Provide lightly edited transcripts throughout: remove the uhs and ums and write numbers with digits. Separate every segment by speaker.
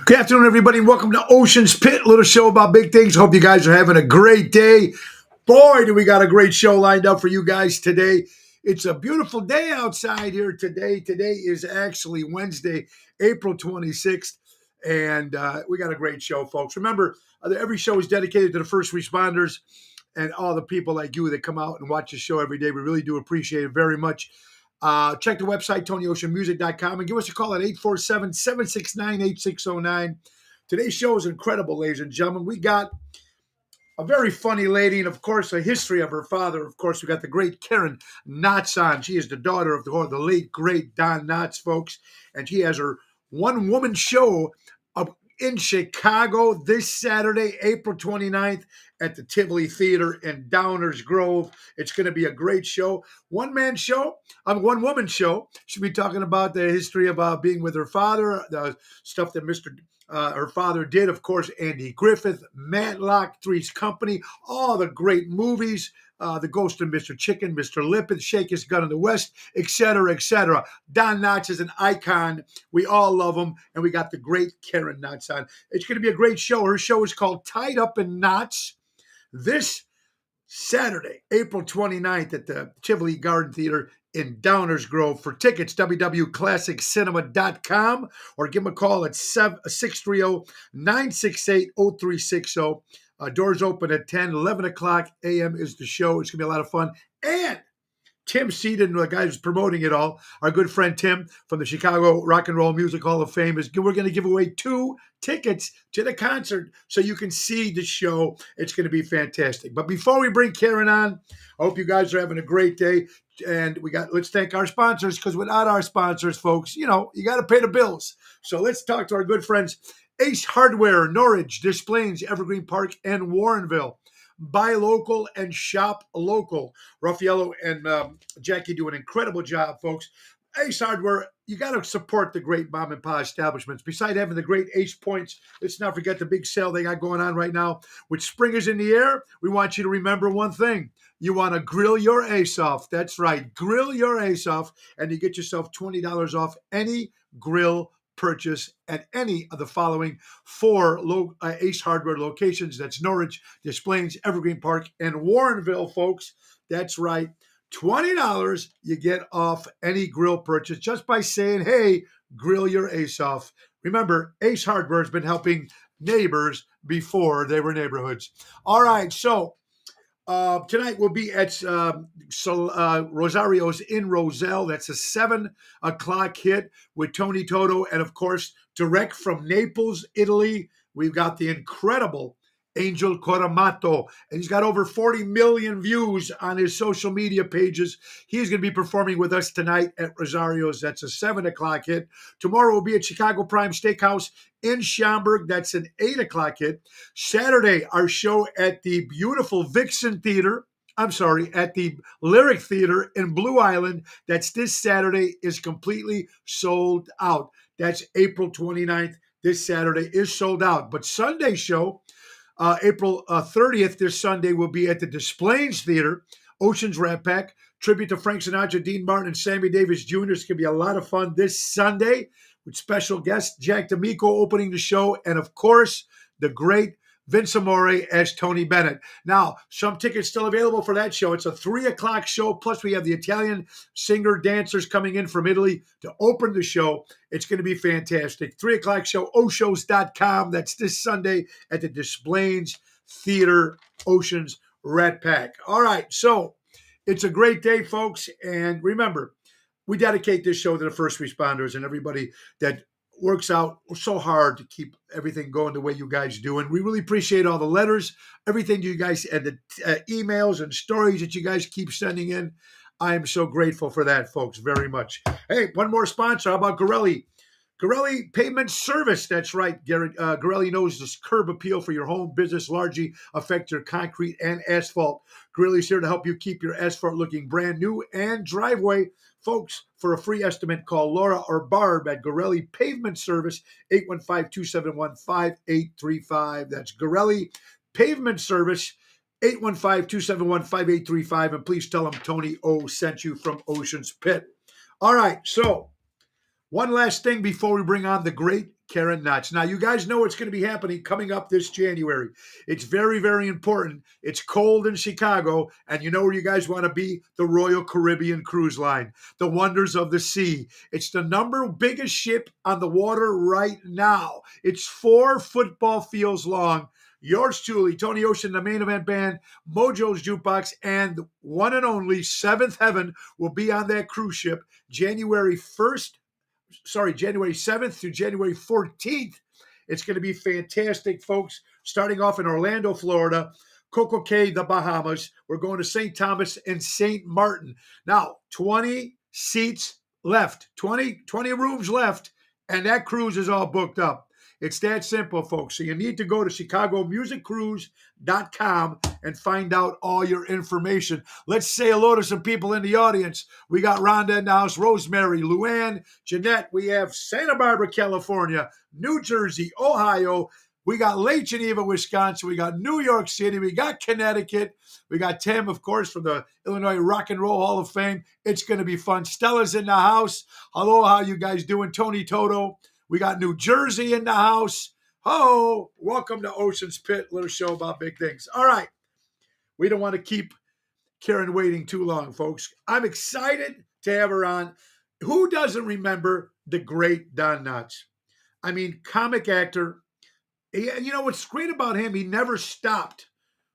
Speaker 1: Good afternoon, everybody. Welcome to Ocean's Pit, little show about big things. Hope you guys are having a great day. Boy, do we got a great show lined up for you guys today. It's a beautiful day outside here today. Today is actually Wednesday, April 26th, and we got a great show, folks. Remember, every show is dedicated to the first responders and all the people like you that come out and watch the show every day. We really do appreciate it very much. Check the website, TonyOceanMusic.com, and give us a call at 847-769-8609. Today's show is incredible, ladies and gentlemen. We got a very funny lady, and of course, a history of her father. Of course, we got the great Karen Knotts on. She is the daughter of the late, great Don Knotts, folks, and she has her one-woman show up in Chicago this Saturday, April 29th at the Tivoli Theater in Downers Grove. It's going to be a great show. One-woman show. She'll be talking about the history of being with her father, the stuff that her father did, of course, Andy Griffith, Matlock, Three's Company, all the great movies, The Ghost of Mr. Chicken, Mr. Lippin, Shake His Gun in the West, etc., etc. Don Knotts is an icon. We all love him, and we got the great Karen Knotts on. It's going to be a great show. Her show is called Tied Up in Knots. This Saturday, April 29th at the Tivoli Garden Theater in Downers Grove. For tickets, www.classiccinema.com or give them a call at 630-968-0360. Doors open at 11 o'clock a.m. is the show. It's going to be a lot of fun. And Tim Seaton, the guy who's promoting it all, our good friend Tim from the Chicago Rock and Roll Music Hall of Fame, we're going to give away 2 tickets to the concert so you can see the show. It's going to be fantastic. But before we bring Karen on, I hope you guys are having a great day. And let's thank our sponsors, because without our sponsors, folks, you got to pay the bills. So let's talk to our good friends, Ace Hardware, Norridge, Des Plaines, Evergreen Park, and Warrenville. Buy local and shop local. Raffaello and Jackie do an incredible job, folks. Ace Hardware, you got to support the great mom and pop establishments. Besides having the great Ace Points, let's not forget the big sale they got going on right now. With spring is in the air, we want you to remember one thing. You want to grill your ace off. That's right. Grill your ace off, and you get yourself $20 off any grill purchase at any of the following 4 Ace Hardware locations. That's Norridge, Des Plaines, Evergreen Park, and Warrenville, folks. That's right. $20 you get off any grill purchase just by saying, hey, grill your ace off. Remember, Ace Hardware has been helping neighbors before they were neighborhoods. All right, so tonight we'll be at Rosario's in Roselle. That's a 7 o'clock hit with Tony Toto. And, of course, direct from Naples, Italy, we've got the incredible Angel Coramato. And he's got over 40 million views on his social media pages. He's going to be performing with us tonight at Rosario's. That's a 7 o'clock hit. Tomorrow we'll be at Chicago Prime Steakhouse in Schaumburg. That's an 8 o'clock hit. Saturday, our show at the beautiful Vixen Theater. At the Lyric Theater in Blue Island. That's this Saturday, is completely sold out. That's April 29th. This Saturday is sold out. But Sunday show, April 30th, this Sunday, will be at the Des Plaines Theater, Ocean's Rat Pack. Tribute to Frank Sinatra, Dean Martin, and Sammy Davis Jr. It's going to be a lot of fun this Sunday with special guest Jack D'Amico opening the show, and, of course, the great Vince Amore as Tony Bennett. Now, some tickets still available for that show. It's a 3 o'clock show. Plus, we have the Italian singer-dancers coming in from Italy to open the show. It's going to be fantastic. 3 o'clock show, oshows.com. That's this Sunday at the Des Plaines Theater, Ocean's Rat Pack. All right, so it's a great day, folks. And remember, we dedicate this show to the first responders and everybody that works out so hard to keep everything going the way you guys do. And we really appreciate all the letters, everything you guys, and the emails and stories that you guys keep sending in. I am so grateful for that, folks, very much. Hey, one more sponsor. How about Gorelli? Gorelli Pavement Service. That's right, Garrett. Gorelli knows this curb appeal for your home business largely affect your concrete and asphalt. Gorelli's here to help you keep your asphalt looking brand new and driveway. Folks, for a free estimate, call Laura or Barb at Gorelli Pavement Service, 815-271-5835. That's Gorelli Pavement Service, 815-271-5835. And please tell them Tony O sent you from Ocean's Pit. All right, so one last thing before we bring on the great Karen Knotts. Now, you guys know what's going to be happening coming up this January. It's very, very important. It's cold in Chicago, and you know where you guys want to be? The Royal Caribbean Cruise Line, the wonders of the sea. It's the number biggest ship on the water right now. It's 4 football fields long. Yours truly, Tony Ocean, the main event band, Mojo's Jukebox, and the one and only Seventh Heaven will be on that cruise ship January 7th through January 14th. It's going to be fantastic, folks. Starting off in Orlando, Florida, Coco Cay, the Bahamas. We're going to St. Thomas and St. Martin. Now, 20 seats left, 20 rooms left, and that cruise is all booked up. It's that simple, folks. So you need to go to ChicagoMusicCruise.com and find out all your information. Let's say hello to some people in the audience. We got Rhonda in the house, Rosemary, Luann, Jeanette. We have Santa Barbara, California, New Jersey, Ohio. We got Lake Geneva, Wisconsin. We got New York City. We got Connecticut. We got Tim, of course, from the Illinois Rock and Roll Hall of Fame. It's going to be fun. Stella's in the house. Hello, how you guys doing? Tony Toto. We got New Jersey in the house. Oh, welcome to Ocean's Pit, little show about big things. All right. We don't want to keep Karen waiting too long, folks. I'm excited to have her on. Who doesn't remember the great Don Knotts? I mean, comic actor. You know what's great about him? He never stopped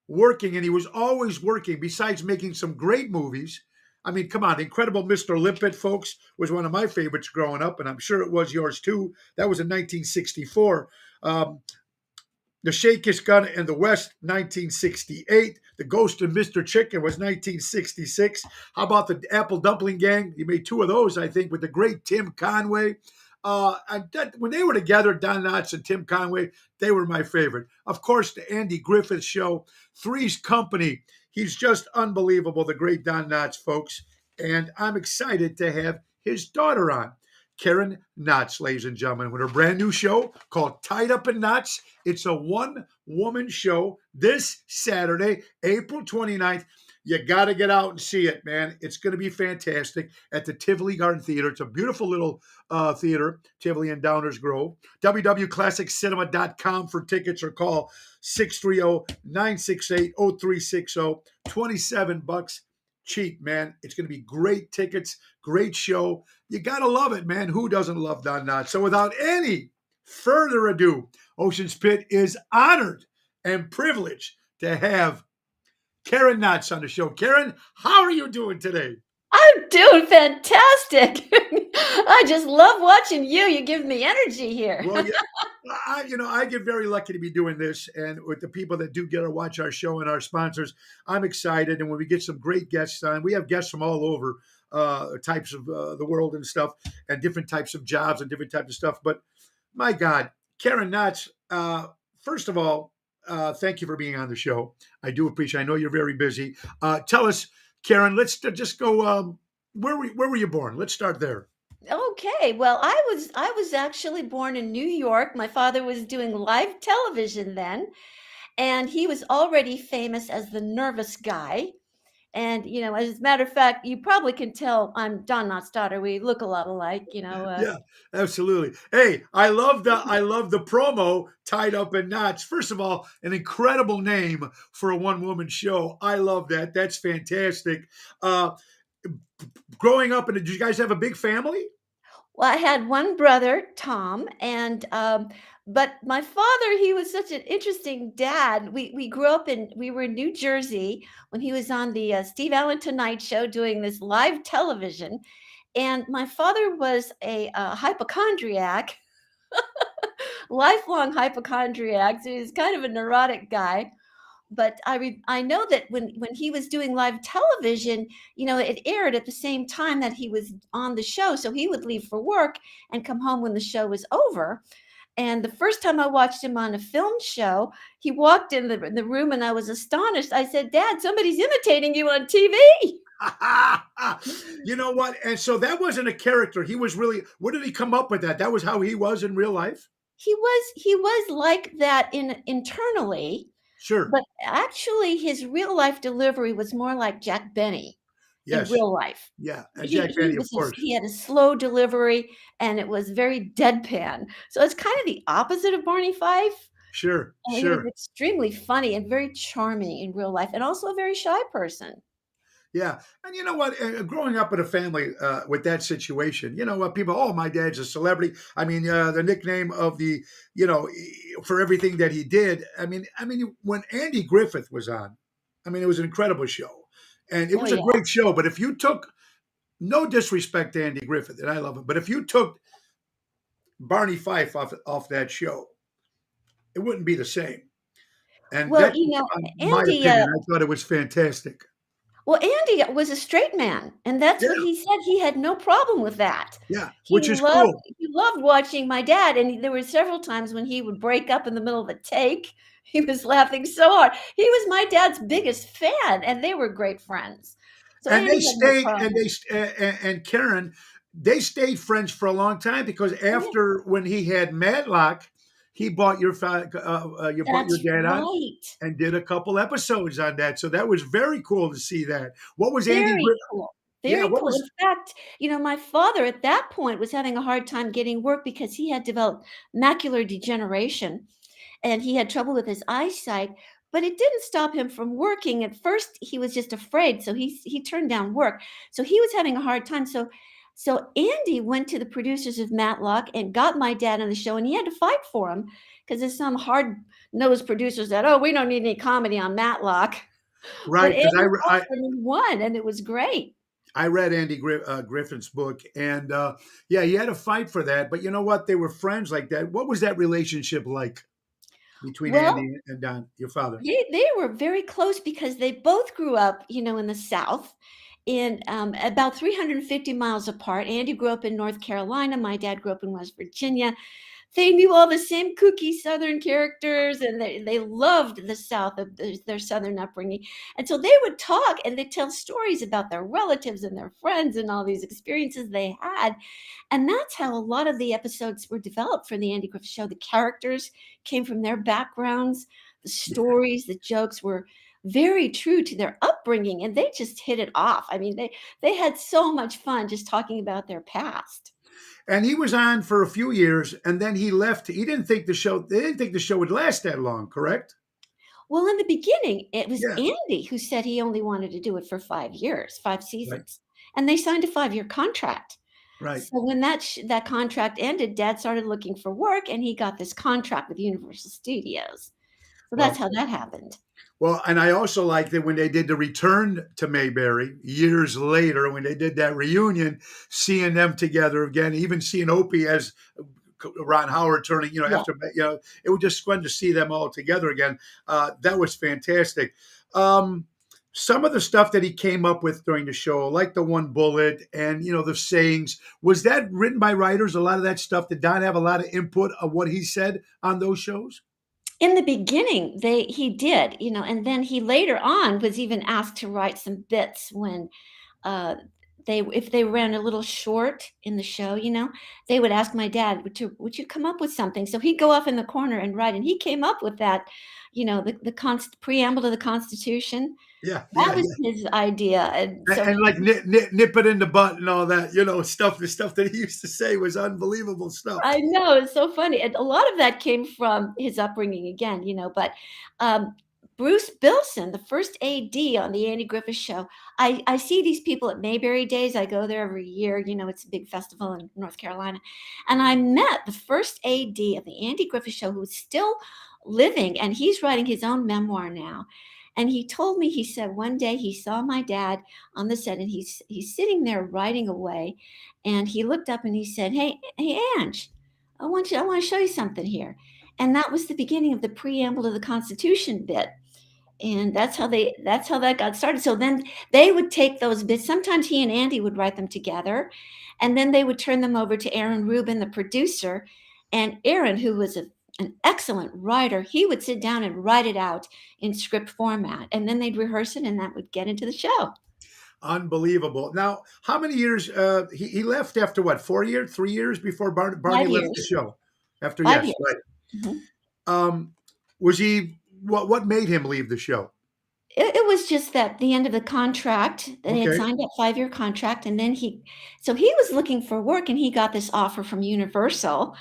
Speaker 1: working, and he was always working, besides making some great movies. I mean, come on, Incredible Mr. Limpet, folks, was one of my favorites growing up, and I'm sure it was yours too. That was in 1964. The Shakiest Gun in the West, 1968. The Ghost of Mr. Chicken was 1966. How about the Apple Dumpling Gang? He made 2 of those, I think, with the great Tim Conway. When they were together, Don Knotts and Tim Conway, they were my favorite. Of course, the Andy Griffith Show, Three's Company. He's just unbelievable, the great Don Knotts, folks. And I'm excited to have his daughter on, Karen Knotts, ladies and gentlemen, with her brand new show called Tied Up in Knots. It's a one-woman show this Saturday, April 29th. You got to get out and see it, man. It's going to be fantastic at the Tivoli Garden Theater. It's a beautiful little theater, Tivoli in Downers Grove. www.classiccinema.com for tickets or call 630-968-0360. $27. Cheap, man. It's going to be great tickets, great show. You got to love it, man. Who doesn't love Don Knotts? So without any further ado, Ocean's Pit is honored and privileged to have Karen Knotts on the show. Karen, how are you doing today?
Speaker 2: I'm doing fantastic. I just love watching you. You give me energy here.
Speaker 1: Well, yeah, I get very lucky to be doing this, and with the people that do get to watch our show and our sponsors, I'm excited. And when we get some great guests on, we have guests from all over types of the world and stuff, and different types of jobs and different types of stuff. But my God, Karen Knotts, first of all, thank you for being on the show. I do appreciate. I know you're very busy. Tell us, Karen. Let's just go. Where were you born? Let's start there.
Speaker 2: Okay. Well, I was actually born in New York. My father was doing live television then, and he was already famous as the nervous guy. And as a matter of fact, you probably can tell I'm Don Knotts' daughter. We look a lot alike.
Speaker 1: Yeah, absolutely. Hey, I love the promo Tied Up in Knots. First of all, an incredible name for a one-woman show. I love that. That's fantastic. Uh, Growing up, and did you guys have a big family?
Speaker 2: Well, I had one brother, Tom, and but my father, he was such an interesting dad. We were in New Jersey when he was on the Steve Allen Tonight Show doing this live television, and my father was a hypochondriac, lifelong hypochondriac. So he was kind of a neurotic guy. but I know that when he was doing live television, it aired at the same time that he was on the show, so he would leave for work and come home when the show was over. And the first time I watched him on a film show, he walked in the room and I was astonished. I said, "Dad, somebody's imitating you on TV."
Speaker 1: You know what? And so that wasn't a character. He was really, where did he come up with that? That was how he was in real life?
Speaker 2: He was like that internally,
Speaker 1: Sure.
Speaker 2: but actually his real life delivery was more like Jack Benny in
Speaker 1: Yes.
Speaker 2: real life.
Speaker 1: Yeah. And
Speaker 2: He
Speaker 1: Jack
Speaker 2: he
Speaker 1: Benny, of
Speaker 2: was a
Speaker 1: course.
Speaker 2: he had a slow delivery, and it was very deadpan. So it's kind of the opposite of Barney Fife.
Speaker 1: Sure.
Speaker 2: He was
Speaker 1: Sure.
Speaker 2: extremely funny and very charming in real life, and also a very shy person.
Speaker 1: Yeah, and you know what? Growing up in a family with that situation, you know what? People, oh, my dad's a celebrity. I mean, the nickname of the, for everything that he did. I mean, when Andy Griffith was on, I mean, it was an incredible show, and it
Speaker 2: Oh,
Speaker 1: was a
Speaker 2: yeah.
Speaker 1: great show. But if you took, no disrespect to Andy Griffith, and I love him, but if you took Barney Fife off that show, it wouldn't be the same. And
Speaker 2: Well,
Speaker 1: that's my
Speaker 2: Andy,
Speaker 1: opinion. I thought it was fantastic.
Speaker 2: Andy was a straight man, and that's
Speaker 1: Yeah,
Speaker 2: what he said. He had no problem with that.
Speaker 1: yeah,
Speaker 2: He
Speaker 1: which is
Speaker 2: loved
Speaker 1: cool.
Speaker 2: he loved watching my dad, and there were several times when he would break up in the middle of a take. He was laughing so hard. He was my dad's biggest fan, and they were great friends. So
Speaker 1: And they
Speaker 2: Andy had no
Speaker 1: stayed, and
Speaker 2: problem.
Speaker 1: and Karen, they stayed friends for a long time because
Speaker 2: Oh, yeah.
Speaker 1: after when he had Matlock, he bought you brought your
Speaker 2: That's
Speaker 1: dad on
Speaker 2: right.
Speaker 1: and did a couple episodes on that. So that was very cool to see that. What was Andy?
Speaker 2: Very cool.
Speaker 1: Yeah,
Speaker 2: Very
Speaker 1: what
Speaker 2: cool.
Speaker 1: was?
Speaker 2: In fact, my father at that point was having a hard time getting work because he had developed macular degeneration and he had trouble with his eyesight, but it didn't stop him from working. At first, he was just afraid, so he turned down work. So he was having a hard time. So Andy went to the producers of Matlock and got my dad on the show, and he had to fight for him because there's some hard-nosed producers that, "Oh, we don't need any comedy on Matlock." But
Speaker 1: Right, because
Speaker 2: Andy fought for him and won, and it was great.
Speaker 1: I read Andy Griffin's book, and yeah, he had to fight for that. But you know what? They were friends like that. What was that relationship like between
Speaker 2: Well,
Speaker 1: Andy and Don, your father?
Speaker 2: they were very close because they both grew up, in the South, in about 350 miles apart. Andy grew up in North Carolina. My dad grew up in West Virginia. They knew all the same kooky Southern characters, and they loved the South of their Southern upbringing. And so they would talk and they'd tell stories about their relatives and their friends and all these experiences they had. And that's how a lot of the episodes were developed for the Andy Griffith Show. The characters came from their backgrounds, the stories, the jokes were very true to their upbringing, and they just hit it off. I mean, they had so much fun just talking about their past.
Speaker 1: And he was on for a few years, and then he left. He didn't think the show. They didn't think the show would last that long. Correct?
Speaker 2: Well, in the beginning, it was
Speaker 1: Yeah.
Speaker 2: Andy who said he only wanted to do it for 5 years, 5
Speaker 1: Right.
Speaker 2: seasons, and they signed a 5-year contract.
Speaker 1: Right.
Speaker 2: So when that contract ended, dad started looking for work, and he got this contract with Universal Studios. So that's
Speaker 1: Well,
Speaker 2: how that happened.
Speaker 1: and I also like that when they did the return to Mayberry years later, when they did that reunion, seeing them together again, even seeing Opie as Ron Howard turning,
Speaker 2: Yeah.
Speaker 1: after, it was just fun to see them all together again. That was fantastic. Um, some of the stuff that he came up with during the show, like the one bullet and, the sayings, was that written by writers? A lot of that stuff, did Don have a lot of input of what he said on those shows?
Speaker 2: In the beginning, he did, and then he later on was even asked to write some bits when, uh, if they ran a little short in the show, they would ask my dad, "Would you come up with something?" So he'd go off in the corner and write, and he came up with that, the preamble to the Constitution.
Speaker 1: Yeah,
Speaker 2: That
Speaker 1: yeah,
Speaker 2: was
Speaker 1: yeah.
Speaker 2: his idea, and so
Speaker 1: And like nip it in the butt and all that, stuff. The stuff that he used to say was unbelievable stuff.
Speaker 2: I know, it's so funny, and a lot of that came from his upbringing again, but, Bruce Bilson, the first AD on the Andy Griffith Show, I see these people at Mayberry Days, I go there every year, it's a big festival in North Carolina, and I met the first AD of the Andy Griffith Show who is still living, and he's writing his own memoir now, and he told me, he said one day he saw my dad on the set, and he's sitting there writing away, and he looked up and he said, "Hey, Ange, I want to show you something here." And that was the beginning of the preamble to the Constitution bit. And that's how that got started. So then they would take those bits. Sometimes he and Andy would write them together, and then they would turn them over to Aaron Rubin, the producer. And Aaron, who was an excellent writer, he would sit down and write it out in script format, and then they'd rehearse it, and that would get into the show.
Speaker 1: Unbelievable. Now, how many years he left after what? 4 years, 3 years before Barney
Speaker 2: 5
Speaker 1: left the
Speaker 2: years.
Speaker 1: show? After
Speaker 2: 5
Speaker 1: yes,
Speaker 2: years.
Speaker 1: right.
Speaker 2: Mhm.
Speaker 1: Was he what made him leave the show?
Speaker 2: It was just that the end of the contract, that they had
Speaker 1: Okay.
Speaker 2: signed that 5-year contract, and then he was looking for work, and he got this offer from Universal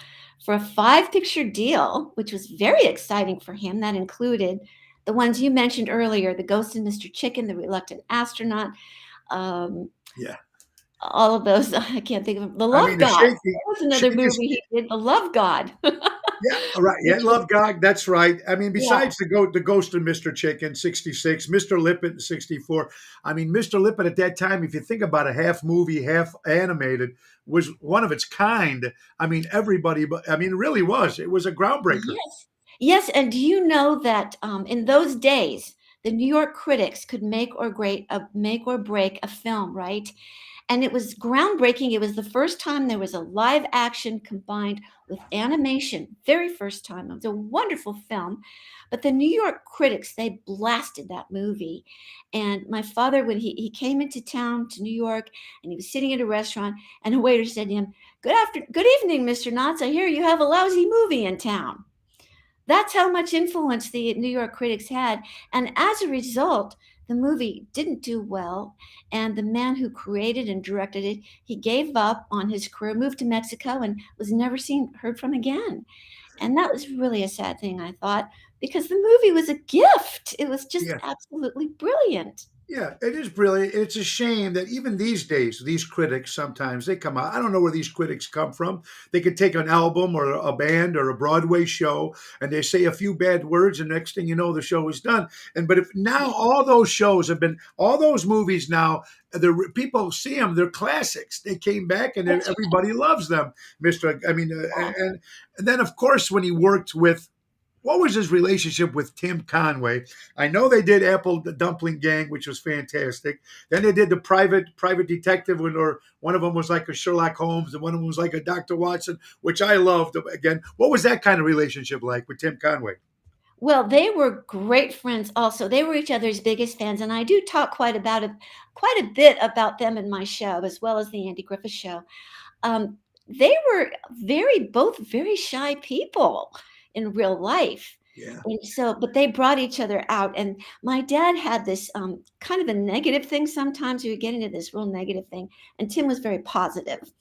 Speaker 2: for a 5-picture deal, which was very exciting for him. That included the ones you mentioned earlier, The Ghost and Mr. Chicken, The Reluctant Astronaut, um,
Speaker 1: Yeah.
Speaker 2: all of those. I can't think of 'em. The
Speaker 1: I
Speaker 2: Love
Speaker 1: mean, the
Speaker 2: God. That was another
Speaker 1: shakiest.
Speaker 2: movie he did, The Love God,
Speaker 1: Yeah, all right. Yeah,
Speaker 2: which was
Speaker 1: Love God. That's right. I mean,
Speaker 2: yeah.
Speaker 1: besides the Ghost of Mr. Chicken, 66, Mr. Lippet in 64. I mean, Mr. Lippet at that time, if you think about it, half movie, half animated, was one of its kind. I mean, everybody, but I mean, it really was. It was a groundbreaker.
Speaker 2: Yes. Yes, and do you know that, in those days, the New York critics could make or break a film, right? And it was groundbreaking. It was the first time there was a live action combined with animation, very first time. It was a wonderful film, but the New York critics, they blasted that movie. And my father, when he came into town to New York, and he was sitting at a restaurant, and a waiter said to him, good evening, Mr. Knotts. I hear you have a lousy movie in town." That's how much influence the New York critics had, and as a result, the movie didn't do well, and the man who created and directed it, he gave up on his career, moved to Mexico, and was never seen heard from again, and that was really a sad thing, I thought, because the movie was a gift. It was just
Speaker 1: Yeah.
Speaker 2: absolutely brilliant.
Speaker 1: Yeah, it is brilliant. It's a shame that even these days, these critics sometimes they come out. I don't know where these critics come from. They could take an album or a band or a Broadway show and they say a few bad words, and next thing you know, the show is done. And but if now
Speaker 2: Yeah,
Speaker 1: all those shows have been, all those movies now, the people see them. They're classics. They came back and
Speaker 2: that's
Speaker 1: everybody loves them, Mister. I mean,
Speaker 2: right.
Speaker 1: and then of course when he worked with what was his relationship with Tim Conway? I know they did Apple the Dumpling Gang, which was fantastic. Then they did the private detective, or one of them was like a Sherlock Holmes, and one of them was like a Dr. Watson, which I loved. Again, what was that kind of relationship like with Tim Conway?
Speaker 2: Well, they were great friends also. They were each other's biggest fans, and I do talk quite a bit about them in my show, as well as the Andy Griffith Show. They were both very shy people in real life.
Speaker 1: Yeah,
Speaker 2: And so, but they brought each other out. And my dad had this kind of a negative thing sometimes. We would get into this real negative thing. And Tim was very positive.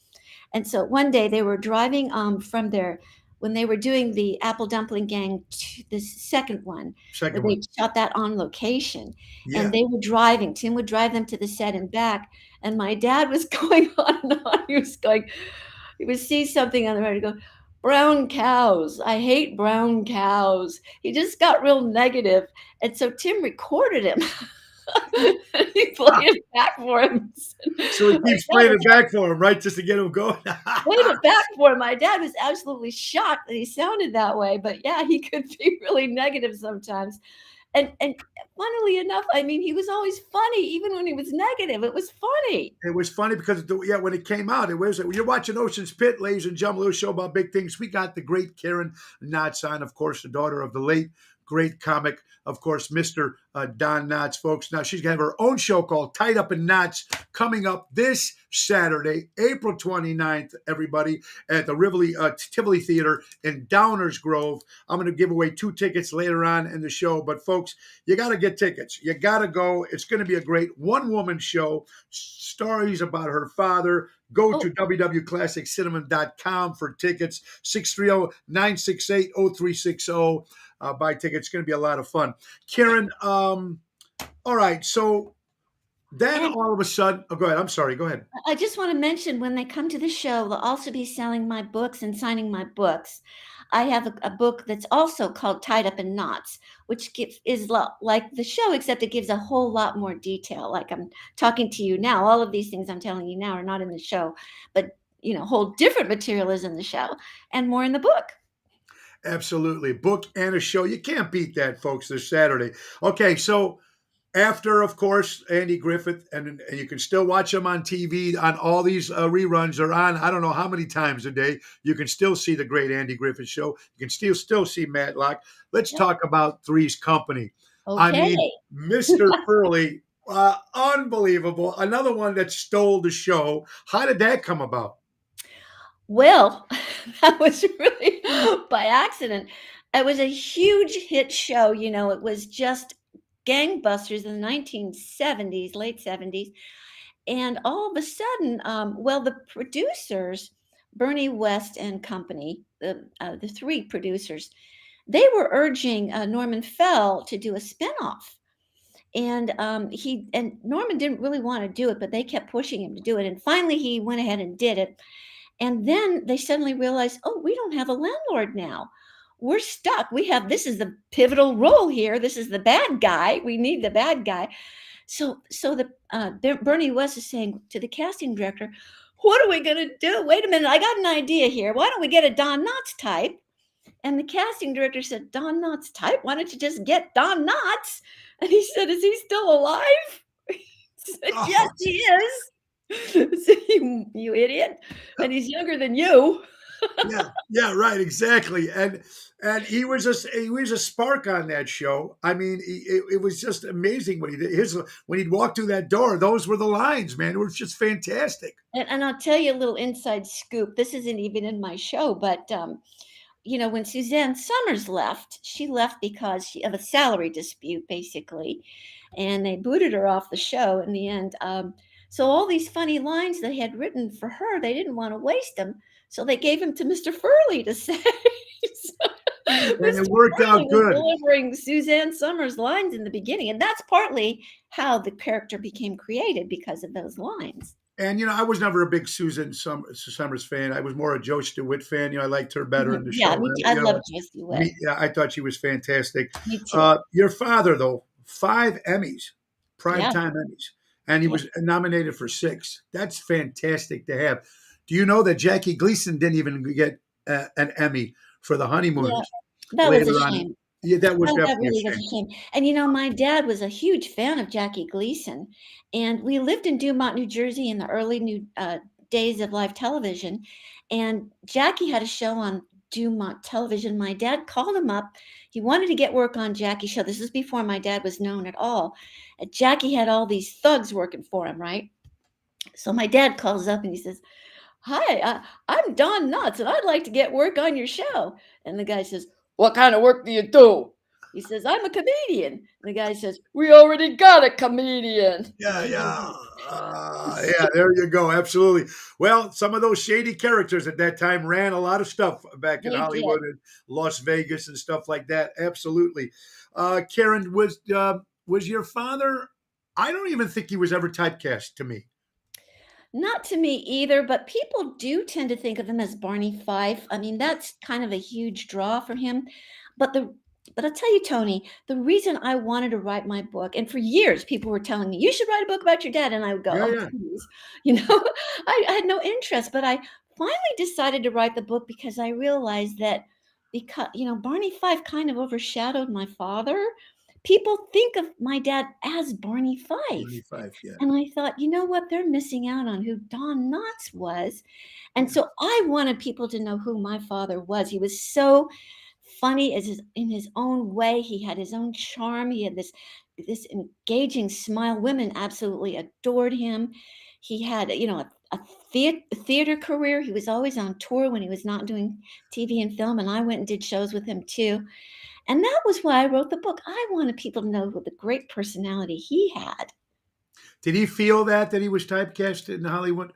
Speaker 2: And so one day they were driving from their, when they were doing the Apple Dumpling Gang, the second one, where
Speaker 1: second one.
Speaker 2: they shot that on location. And
Speaker 1: Yeah.
Speaker 2: they were driving, Tim would drive them to the set and back. And my dad was going on and on. He would see something on the road and go, brown cows. I hate brown cows. He just got real negative. And so Tim recorded him. He played it back for him.
Speaker 1: So he
Speaker 2: My
Speaker 1: keeps
Speaker 2: dad
Speaker 1: playing
Speaker 2: was
Speaker 1: it back for him, right, just to get him going.
Speaker 2: played it back for him. My dad was absolutely shocked that he sounded that way. But yeah, he could be really negative sometimes. And funnily enough, I mean, he was always funny, even when he was negative. It was funny.
Speaker 1: It was funny because yeah, when it came out, it was you're watching Ocean's Pit, ladies and gentlemen, a little show about big things. We got the great Karen Knotts on, of course, the daughter of the late great comic, of course, Mr. Don Knotts, folks. Now she's gonna have her own show called Tied Up in Knots coming up this Saturday, April 29th, everybody, at the Tivoli Theater in Downers Grove. I'm gonna give away 2 tickets later on in the show, but folks, you got to get tickets. You got to go. It's going to be a great one-woman show. Stories about her father. Go
Speaker 2: Oh,
Speaker 1: to www.classiccinema.com for tickets. 630-968-0360. Buy tickets. It's going to be a lot of fun. Karen, all right. So then
Speaker 2: and
Speaker 1: all of a sudden, oh, go ahead. I'm sorry. Go ahead.
Speaker 2: I just want to mention when they come to the show, they'll also be selling my books and signing my books. I have a book that's also called Tied Up in Knots, which like the show, except it gives a whole lot more detail. Like I'm talking to you now. All of these things I'm telling you now are not in the show, but whole different material is in the show and more in the book.
Speaker 1: Absolutely. Book and a show. You can't beat that, folks, this Saturday. Okay, so after, of course, Andy Griffith, and you can still watch him on TV on all these reruns. Are on, I don't know how many times a day. You can still see the great Andy Griffith show. You can still see Matlock. Let's
Speaker 2: Yep.
Speaker 1: talk about Three's Company. I
Speaker 2: Okay.
Speaker 1: mean, Mr. Furley, unbelievable. Another one that stole the show. How did that come about?
Speaker 2: Well, that was really by accident. It was a huge hit show, it was just gangbusters in the 1970s, late 70s. And all of a sudden, well, the producers, Bernie West and company, the three producers, they were urging Norman Fell to do a spinoff. And Norman didn't really want to do it, but they kept pushing him to do it. And finally, he went ahead and did it. And then they suddenly realized, oh, we don't have a landlord now. We're stuck. This is the pivotal role here. This is the bad guy. We need the bad guy. Bernie West is saying to the casting director, what are we going to do? Wait a minute. I got an idea here. Why don't we get a Don Knotts type? And the casting director said, Don Knotts type? Why don't you just get Don Knotts? And he said, is he still alive? He said, yes,
Speaker 1: Oh,
Speaker 2: he is. So, you idiot. And he's younger than you.
Speaker 1: yeah, right, exactly. And he was a spark on that show. I mean, it was just amazing what he did. When he'd walk through that door, those were the lines, man. It was just fantastic.
Speaker 2: And I'll tell you a little inside scoop. This isn't even in my show, but when Suzanne Summers left, she left because of a salary dispute, basically, and they booted her off the show in the end. So all these funny lines they had written for her, they didn't want to waste them, so they gave them to Mr. Furley to say. So,
Speaker 1: And it
Speaker 2: Mr.
Speaker 1: worked
Speaker 2: Furley
Speaker 1: out
Speaker 2: was
Speaker 1: good.
Speaker 2: delivering Suzanne Summers lines in the beginning, and that's partly how the character became created because of those lines.
Speaker 1: And I was never a big Summers fan. I was more a Joe Stewart fan. I liked her better in the
Speaker 2: Yeah,
Speaker 1: show.
Speaker 2: me too. I love Jessie West.
Speaker 1: Yeah, I thought she was fantastic.
Speaker 2: Me too.
Speaker 1: Your father, though, 5 Emmys,
Speaker 2: Yeah,
Speaker 1: primetime Emmys, and he
Speaker 2: yeah.
Speaker 1: was nominated for 6. That's fantastic to have. Do you know that Jackie Gleason didn't even get an Emmy for The
Speaker 2: Yeah,
Speaker 1: Honeymooners
Speaker 2: that was
Speaker 1: later
Speaker 2: a
Speaker 1: on?
Speaker 2: shame.
Speaker 1: Yeah, that was
Speaker 2: That
Speaker 1: definitely
Speaker 2: really
Speaker 1: a
Speaker 2: was
Speaker 1: shame.
Speaker 2: a shame. And my dad was a huge fan of Jackie Gleason, and we lived in Dumont, New Jersey in the early new days of live television, and Jackie had a show on Dumont Television. My dad called him up. He wanted to get work on Jackie's show. This is before my dad was known at all. Jackie had all these thugs working for him, right? So my dad calls up and he says, "Hi, I'm Don Knotts, and I'd like to get work on your show." And the guy says, "What kind of work do you do?" He says, "I'm a comedian." And the guy says, "We already got a comedian."
Speaker 1: Yeah, yeah. Yeah, there you go. Absolutely. Well, some of those shady characters at that time ran a lot of stuff back in
Speaker 2: They did.
Speaker 1: Hollywood and Las Vegas and stuff like that. Absolutely. Karen, was your father? I don't even think he was ever typecast to me.
Speaker 2: Not to me either, but people do tend to think of him as Barney Fife. I mean, that's kind of a huge draw for him. But the but I'll tell you, Tony, the reason I wanted to write my book, and for years people were telling me, you should write a book about your dad. And I would go,
Speaker 1: Yeah,
Speaker 2: oh,
Speaker 1: yeah.
Speaker 2: please. I had no interest, but I finally decided to write the book because I realized that Barney Fife kind of overshadowed my father. People think of my dad as Barney Fife.
Speaker 1: 25, yeah.
Speaker 2: And I thought, you know what? They're missing out on who Don Knotts was. And
Speaker 1: Yeah.
Speaker 2: so I wanted people to know who my father was. He was so funny in his own way. He had his own charm. He had this engaging smile. Women absolutely adored him. He had, a theater career. He was always on tour when he was not doing TV and film. And I went and did shows with him too. And that was why I wrote the book. I wanted people to know what the great personality he had.
Speaker 1: Did he feel that he was typecast in Hollywood?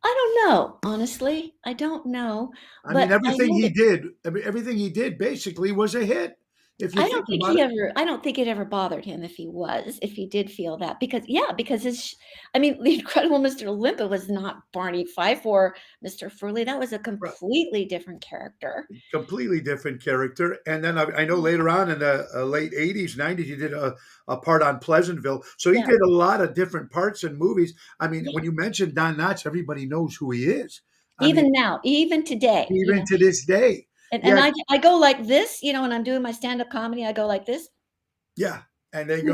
Speaker 2: I don't know, honestly. I don't know,
Speaker 1: I mean,
Speaker 2: but I know that
Speaker 1: everything he did basically was a hit. If you think about it.
Speaker 2: I don't think it ever bothered him if he did feel that because The Incredible Mr. Olympia was not Barney Fife or Mr. Furley. That was a
Speaker 1: Right.
Speaker 2: completely different character.
Speaker 1: Completely different character. And then I know later on in the late 80s, 90s, he did a part on Pleasantville. So he
Speaker 2: Yeah,
Speaker 1: did a lot of different parts in movies. I mean,
Speaker 2: yeah.
Speaker 1: when you mention Don Knotts, everybody knows who he is. I mean,
Speaker 2: Even now, even today,
Speaker 1: even to this day.
Speaker 2: And
Speaker 1: Yeah,
Speaker 2: I go like this, when I'm doing my stand-up comedy, I go like this.
Speaker 1: yeah, and they
Speaker 2: And
Speaker 1: go,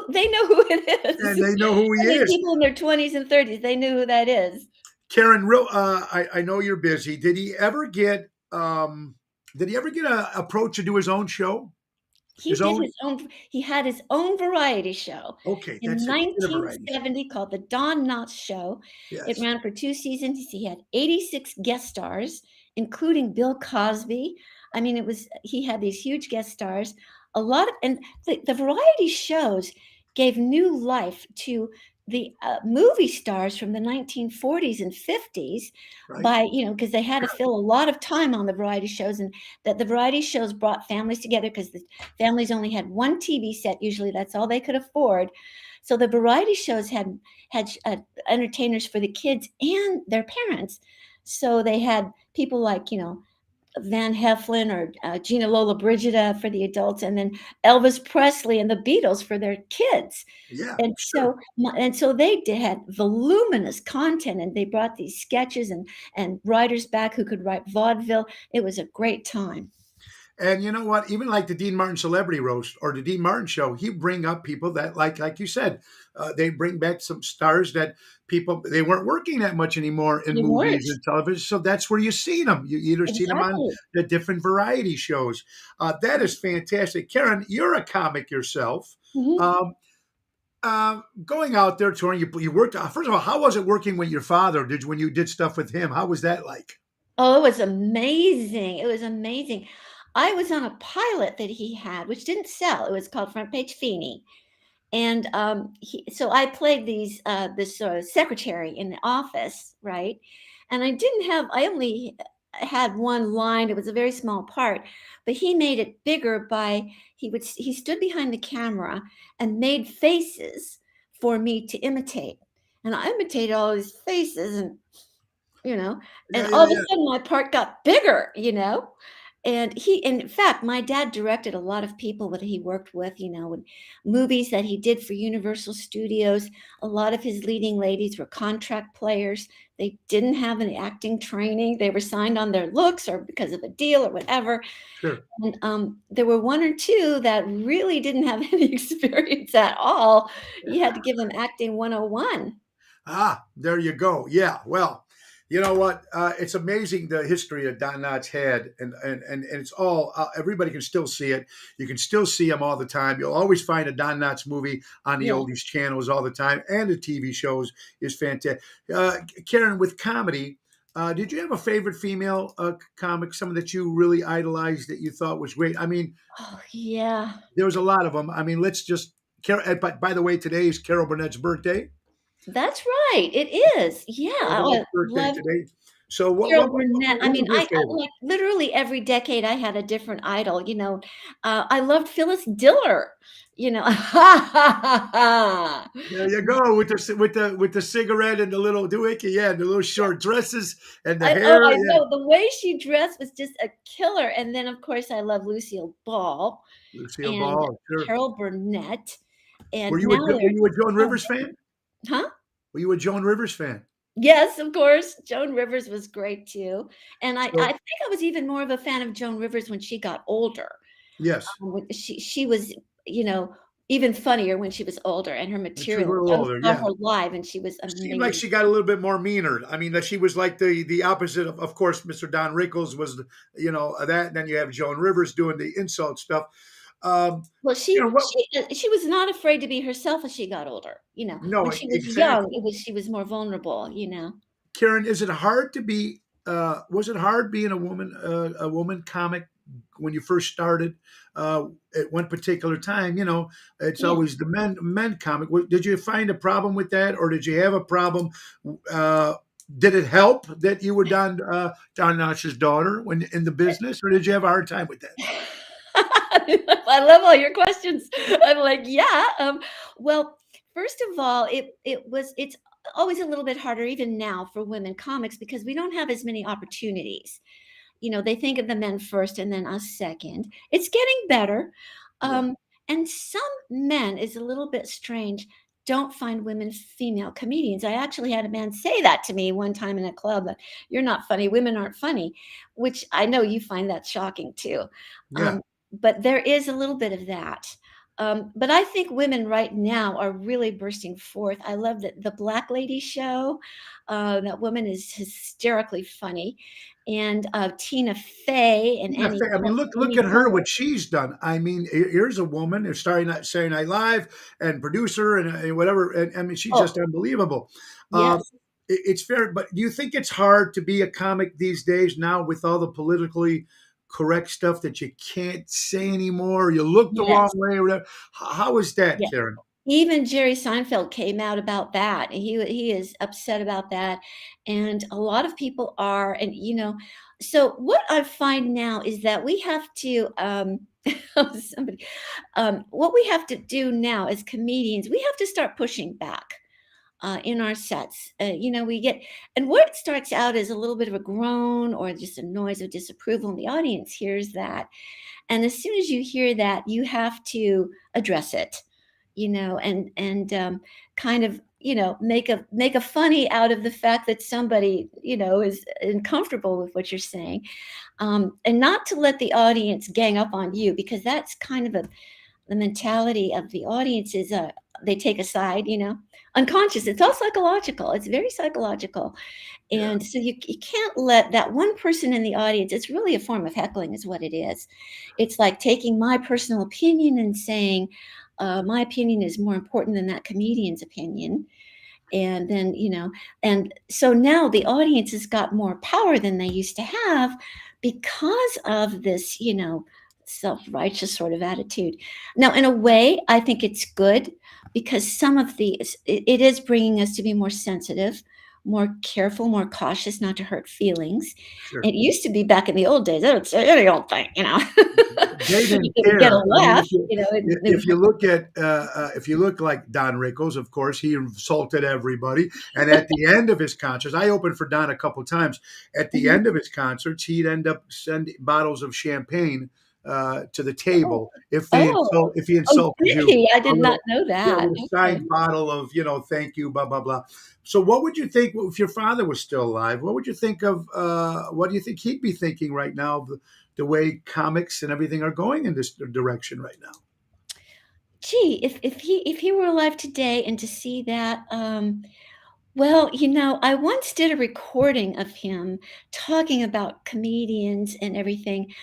Speaker 2: they know who it is.
Speaker 1: and they know who he
Speaker 2: I mean,
Speaker 1: is.
Speaker 2: people in their 20s and 30s, they knew who that is.
Speaker 1: Karen, I know you're busy. Did he ever get a approach to do his own show?
Speaker 2: He
Speaker 1: His
Speaker 2: did
Speaker 1: own?
Speaker 2: his own he had his own variety show
Speaker 1: Okay,
Speaker 2: in
Speaker 1: that's it. He did a variety show.
Speaker 2: 1970 called The Don Knotts Show. It
Speaker 1: Yes.
Speaker 2: ran for 2 seasons. He had 86 guest stars, including Bill Cosby. I mean, he had these huge guest stars. A lot of and the variety shows gave new life to the, movie stars from the 1940s and 50s
Speaker 1: Right.
Speaker 2: by, because they had to fill a lot of time on the variety shows, and that the variety shows brought families together because the families only had one TV set. Usually, that's all they could afford. So the variety shows had entertainers for the kids and their parents. So they had people like Van Heflin or Gina Lollobrigida for the adults, and then Elvis Presley and the Beatles for their kids.
Speaker 1: Yeah,
Speaker 2: And
Speaker 1: sure.
Speaker 2: so had voluminous content, and they brought these sketches and writers back who could write vaudeville. It was a great time.
Speaker 1: And you know what? Even like the Dean Martin Celebrity Roast or the Dean Martin Show, he bring up people that, like you said, they bring back some stars that people they weren't working that much anymore in
Speaker 2: They
Speaker 1: movies
Speaker 2: weren't.
Speaker 1: and television. So that's where you see them. You either see them on
Speaker 2: Exactly.
Speaker 1: the different variety shows. That is fantastic. Karen, you're a comic yourself.
Speaker 2: Mhm.
Speaker 1: Um, Going out there touring, you worked. First of all, how was it working with your father? When you did stuff with him? How was that like?
Speaker 2: Oh, it was amazing. It was amazing. I was on a pilot that he had, which didn't sell. It was called Front Page Feeney. And so I played this sort of secretary in the office, right? And I only had one line. It was a very small part, but he made it bigger he stood behind the camera and made faces for me to imitate. And I imitated all these faces, you know,
Speaker 1: Yeah,
Speaker 2: and
Speaker 1: yeah,
Speaker 2: all of a
Speaker 1: yeah.
Speaker 2: sudden my part got bigger. And in fact, my dad directed a lot of people that he worked with, and movies that he did for Universal Studios. A lot of his leading ladies were contract players. They didn't have any acting training. They were signed on their looks or because of a deal or whatever.
Speaker 1: Sure.
Speaker 2: And there were one or two that really didn't have any experience at all. You had to give them acting 101.
Speaker 1: Ah, there you go. Yeah. Well, you know what? It's amazing the history that Don Knotts had, and it's all everybody can still see it. You can still see him all the time. You'll always find a Don Knotts movie on the
Speaker 2: Yeah.
Speaker 1: oldies channels all the time, and the TV shows is fantastic. Karen, with comedy, did you have a favorite female comic? Someone that you really idolized that you thought was great? I mean,
Speaker 2: Oh, yeah.
Speaker 1: there was a lot of them. I mean, let's just. Carol, but by the way, today is Carol Burnett's birthday.
Speaker 2: That's right, it is. Yeah,
Speaker 1: Carol
Speaker 2: I
Speaker 1: Burnett's birthday
Speaker 2: love
Speaker 1: today. So
Speaker 2: Carol Burnett. I
Speaker 1: who
Speaker 2: mean,
Speaker 1: was your favorite?
Speaker 2: like, literally every decade I had a different idol. I loved Phyllis Diller, you know.
Speaker 1: There you go with the cigarette and the little doohickey, yeah, and the little
Speaker 2: Yeah,
Speaker 1: short dresses and the
Speaker 2: I
Speaker 1: hair,
Speaker 2: I
Speaker 1: yeah.
Speaker 2: know, the way she dressed was just a killer, and then, of course, I love Lucille Ball
Speaker 1: Lucille
Speaker 2: and
Speaker 1: Ball, sure.
Speaker 2: Carol Burnett, and now
Speaker 1: Were
Speaker 2: there's
Speaker 1: you a Joan
Speaker 2: so
Speaker 1: Rivers fan?
Speaker 2: Huh?
Speaker 1: Were you a Joan Rivers fan?
Speaker 2: Yes, of course, Joan Rivers was great too, and I
Speaker 1: So
Speaker 2: think I was even more of a fan of Joan Rivers when she got older.
Speaker 1: yes,
Speaker 2: When she was, you know, even funnier when she was older, and her
Speaker 1: and she was a
Speaker 2: material,
Speaker 1: little
Speaker 2: I
Speaker 1: older,
Speaker 2: saw
Speaker 1: yeah.
Speaker 2: her live, and she was
Speaker 1: Seemed like
Speaker 2: amazing.
Speaker 1: she got a little bit more meaner. I mean, that she was like the opposite of course, Mr. Don Rickles was, that. And then you have Joan Rivers doing the insult stuff. Um,
Speaker 2: Well,
Speaker 1: what?
Speaker 2: she was not afraid to be herself as she got older.
Speaker 1: No,
Speaker 2: When she was young,
Speaker 1: exactly.
Speaker 2: she was more vulnerable.
Speaker 1: Karen, is it hard to be? Was it hard being a woman comic when you first started? At one particular time, it's
Speaker 2: Yeah.
Speaker 1: always the men comic. Did you find a problem with that, or did you have a problem? Uh, did it help that you were Don Knotts' daughter when in the business, or did you have a hard time with that?
Speaker 2: I love all your questions. I'm like, yeah. Well, first of all, it's always a little bit harder even now for women comics because we don't have as many opportunities. They think of the men first and then us second. It's getting better.
Speaker 1: Yeah,
Speaker 2: Um, and some men is a little bit strange. don't find women female comedians. I actually had a man say that to me one time in a club, that "You're not funny, women aren't funny," which I know you find that shocking too.
Speaker 1: Yeah.
Speaker 2: Um, but there is a little bit of that. But I think women right now are really bursting forth. I love that the Black Lady show. That woman is hysterically funny, and Tina Fey and
Speaker 1: Yeah,
Speaker 2: Annie
Speaker 1: I mean, look
Speaker 2: Annie
Speaker 1: at her,
Speaker 2: Cole.
Speaker 1: what she's done. I mean, here's a woman who's starring at Saturday Night Live and producer and whatever. And I mean, she's
Speaker 2: Oh,
Speaker 1: just unbelievable. Um,
Speaker 2: yes,
Speaker 1: it's fair, but do you think it's hard to be a comic these days now with all the politically correct stuff that you can't say anymore? You look the wrong
Speaker 2: yes.
Speaker 1: way or whatever. How is that,
Speaker 2: Yeah.
Speaker 1: Karen?
Speaker 2: Even Jerry Seinfeld came out about that. He is upset about that, and a lot of people are, and, so what I find now is that we have to, somebody, what we have to do now as comedians, we have to start pushing back, in our sets. We get, and what starts out as a little bit of a groan or just a noise of disapproval, and the audience hears that, and as soon as you hear that, you have to address it, and kind of, make a funny out of the fact that somebody, is uncomfortable with what you're saying, and not to let the audience gang up on you, because that's kind of the mentality of the audience is, they take a side, unconscious. It's all psychological. It's very psychological,
Speaker 1: Yeah.
Speaker 2: and so you can't let that one person in the audience, it's really a form of heckling, is what it is. It's like taking my personal opinion and saying, my opinion is more important than that comedian's opinion. And then, and so now the audience has got more power than they used to have because of this, self-righteous sort of attitude. Now, in a way, I think it's good because some of it is bringing us to be more sensitive, more careful, more cautious, not to hurt feelings.
Speaker 1: Sure.
Speaker 2: It used to be back in the old days, I would say any old thing,
Speaker 1: They
Speaker 2: you
Speaker 1: didn't
Speaker 2: would get a
Speaker 1: care. I mean,
Speaker 2: laugh, it
Speaker 1: if you look at if you look like Don Rickles, of course, he insulted everybody. And at the end of his concerts, I opened for Don a couple times. At the
Speaker 2: Mhm.
Speaker 1: end of his concerts, he'd end up sending bottles of champagne to the
Speaker 2: Oh,
Speaker 1: table
Speaker 2: oh,
Speaker 1: if he
Speaker 2: oh,
Speaker 1: insulted
Speaker 2: did
Speaker 1: you.
Speaker 2: he? I
Speaker 1: A
Speaker 2: did not
Speaker 1: little,
Speaker 2: know
Speaker 1: yeah,
Speaker 2: that.
Speaker 1: with a
Speaker 2: Okay.
Speaker 1: signed bottle of thank you, blah blah blah. So, what would you think if your father was still alive? What would you think of? What do you think he'd be thinking right now? The way comics and everything are going in this direction right now.
Speaker 2: Gee, if he were alive today and to see that, well, I once did a recording of him talking about comedians and everything.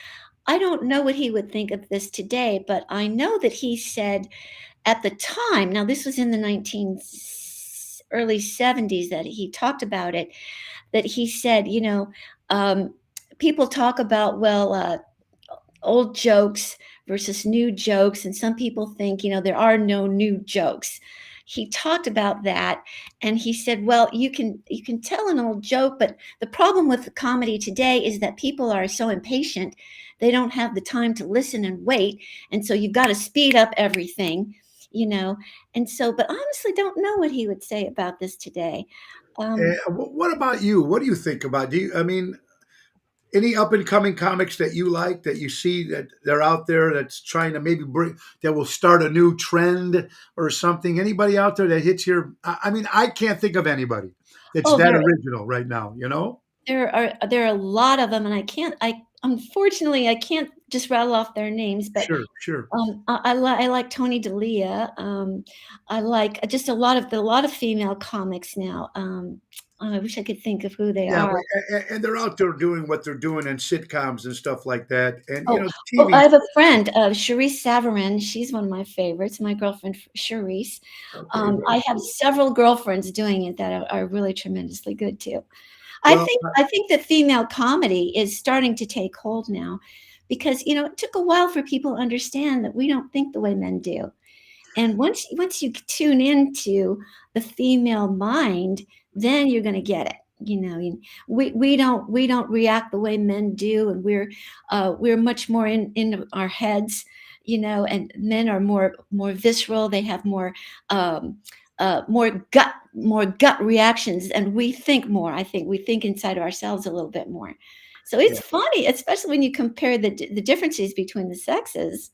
Speaker 2: I don't know what he would think of this today, but I know that he said at the time, now this was in the early 70s that he talked about it, that he said, um, people talk about, well, old jokes versus new jokes, and some people think, there are no new jokes. He talked about that, and he said, well, you can tell an old joke, but the problem with the comedy today is that people are so impatient. They don't have the time to listen and wait, and so you've got to speed up everything, you know and so, but honestly, don't know what he would say about this today. um
Speaker 1: What about you? What do you think about? Do you? I mean, any up and coming comics that you like that you see that they're out there that's trying to maybe bring that will start a new trend or something? Anybody out there that hits your? I mean, I can't think of anybody that's
Speaker 2: oh,
Speaker 1: that
Speaker 2: there
Speaker 1: original right now. You know?
Speaker 2: there are a lot of them, and I unfortunately, I can't just rattle off their names, but,
Speaker 1: Sure, sure.
Speaker 2: I like Tony D'Elia. I like just a lot of female comics now. I wish I could think of who they
Speaker 1: Yeah,
Speaker 2: are.
Speaker 1: but, and they're out there doing what they're doing in sitcoms and stuff like that, and
Speaker 2: Oh, oh, I
Speaker 1: TV.
Speaker 2: have a friend, Charisse Savarin. She's one of my favorites, my girlfriend, Charisse.
Speaker 1: Okay, very
Speaker 2: I have
Speaker 1: cool.
Speaker 2: several girlfriends doing it that are really tremendously good too. I
Speaker 1: Well,
Speaker 2: think I think that female comedy is starting to take hold now because, it took a while for people to understand that we don't think the way men do. And once you tune into the female mind, then you're gonna get it. We don't react the way men do, and we're much more in our heads, and men are more visceral. They have more gut reactions, and we think more. I think we think inside of ourselves a little bit more. So
Speaker 1: yeah.
Speaker 2: it's funny, especially when you compare the differences between the sexes.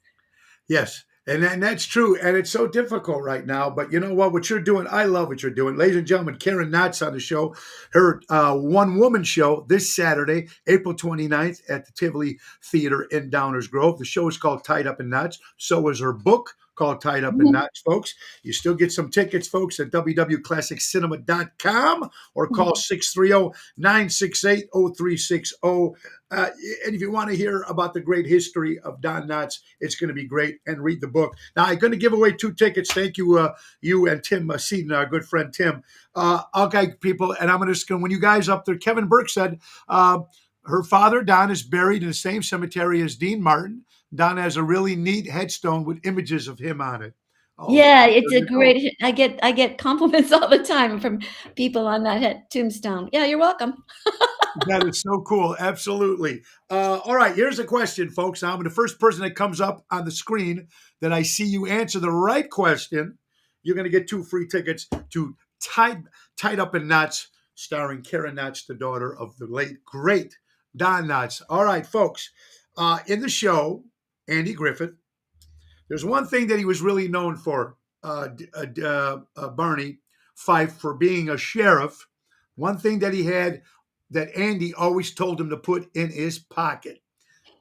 Speaker 1: Yes. And that's true. And it's so difficult right now. But you know what? What you're doing, I love what you're doing. Ladies and gentlemen, Karen Knotts on the show. Her one woman show this Saturday, April 29th at the Tivoli Theater in Downers Grove. The show is called Tied Up in Knots. So is her book called Tied Up in
Speaker 2: Mhm,
Speaker 1: Knots, folks. You still get some tickets, folks, at www.classiccinema.com or call
Speaker 2: mhm.
Speaker 1: 630-968-0360. And if you want to hear about the great history of Don Knotts, it's going to be great. And read the book. Now, I'm going to give away 2 tickets. Thank you, you and Tim Seaton, our good friend Tim. Okay, people, and I'm just going, when you guys up there, Kevin Burke said her father, Don, is buried in the same cemetery as Dean Martin. Don has a really neat headstone with images of him on it. Oh,
Speaker 2: Yeah,
Speaker 1: there
Speaker 2: it's a
Speaker 1: you go.
Speaker 2: great I get compliments all the time from people on that tombstone. Yeah, you're welcome.
Speaker 1: That is so cool. Absolutely. All right, here's a question, folks. I'm the first person that comes up on the screen that I see you answer the right question. You're going to get 2 free tickets to Tied Up in Knots, starring Karen Knotts, the daughter of the late, great Don Knotts. All right, folks. In the show, Andy Griffith, there's one thing that he was really known for, Barney Fife, for being a sheriff. One thing that he had that Andy always told him to put in his pocket.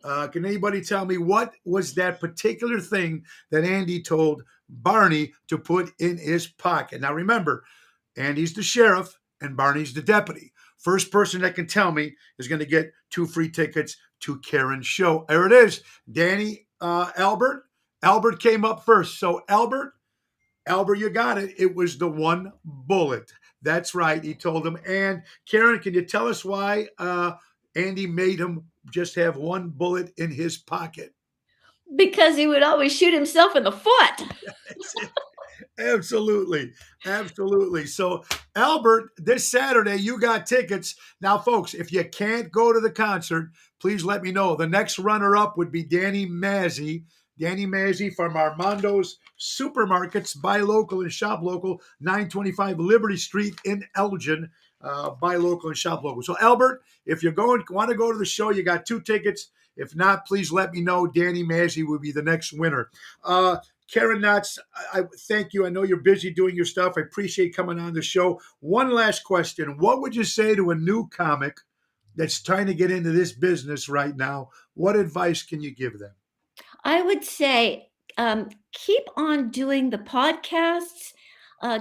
Speaker 1: Can anybody tell me what was that particular thing that Andy told Barney to put in his pocket? Now remember, Andy's the sheriff and Barney's the deputy. First person that can tell me is going to get 2 free tickets to Karen's show. There it is. Danny Albert. Albert came up first. So Albert, you got it. It was the one bullet. That's right. He told him. And Karen, can you tell us why Andy made him just have one bullet in his pocket?
Speaker 2: Because he would always shoot himself in the foot.
Speaker 1: Absolutely. Absolutely. So, Albert, this Saturday, you got tickets. Now, folks, if you can't go to the concert, please let me know. The next runner up would be Danny Mazzy. Danny Mazzy from Armando's Supermarkets, buy local and shop local, 925 Liberty Street in Elgin. Buy local and shop local. So, Albert, if you're want to go to the show, you got 2 tickets. If not, please let me know. Danny Mazzy will be the next winner. Karen Knotts, I thank you. I know you're busy doing your stuff. I appreciate coming on the show. One last question. What would you say to a new comic that's trying to get into this business right now? What advice can you give them?
Speaker 2: I would say, keep on doing the podcasts,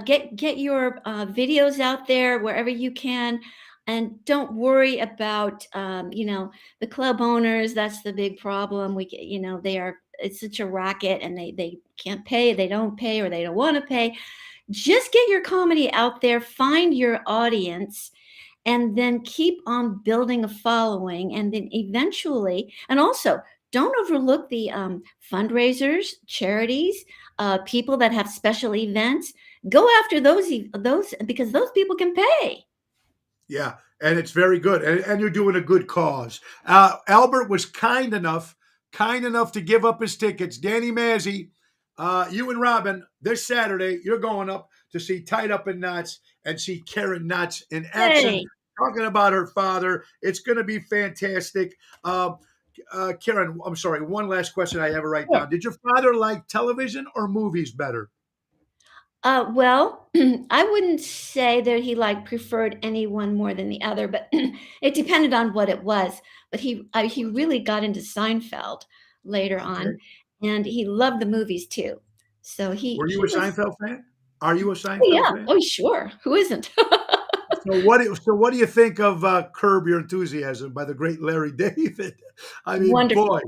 Speaker 2: get your, videos out there wherever you can, and don't worry about, the club owners. That's the big problem. We get they are it's such a racket, and they can't pay, they don't pay, or they don't wanna pay. Just get your comedy out there, find your audience, and then keep on building a following, and then eventually, and also don't overlook the fundraisers, charities, people that have special events. Go after those, because those people can pay.
Speaker 1: Yeah, and it's very good, and you're doing a good cause. Albert was kind enough to give up his tickets. Danny Mazzy, you and Robin, this Saturday, you're going up to see Tied Up in Knots and see Karen Knotts in action,
Speaker 2: Hey,
Speaker 1: talking about her father. It's going to be fantastic. Karen, I'm sorry. One last question I have to write
Speaker 2: sure.
Speaker 1: down. Did your father like television or movies better?
Speaker 2: Well, I wouldn't say that he like preferred any one more than the other, but it depended on what it was. But he really got into Seinfeld later on,
Speaker 1: Okay.
Speaker 2: and he loved the movies too. So
Speaker 1: Were you
Speaker 2: he
Speaker 1: a
Speaker 2: was.
Speaker 1: Seinfeld fan? Are you a
Speaker 2: Oh
Speaker 1: Seinfeld
Speaker 2: yeah,
Speaker 1: fan?
Speaker 2: oh sure, who isn't?
Speaker 1: So what do you think of Curb Your Enthusiasm by the great Larry David? I mean, boy,
Speaker 2: Wonderful.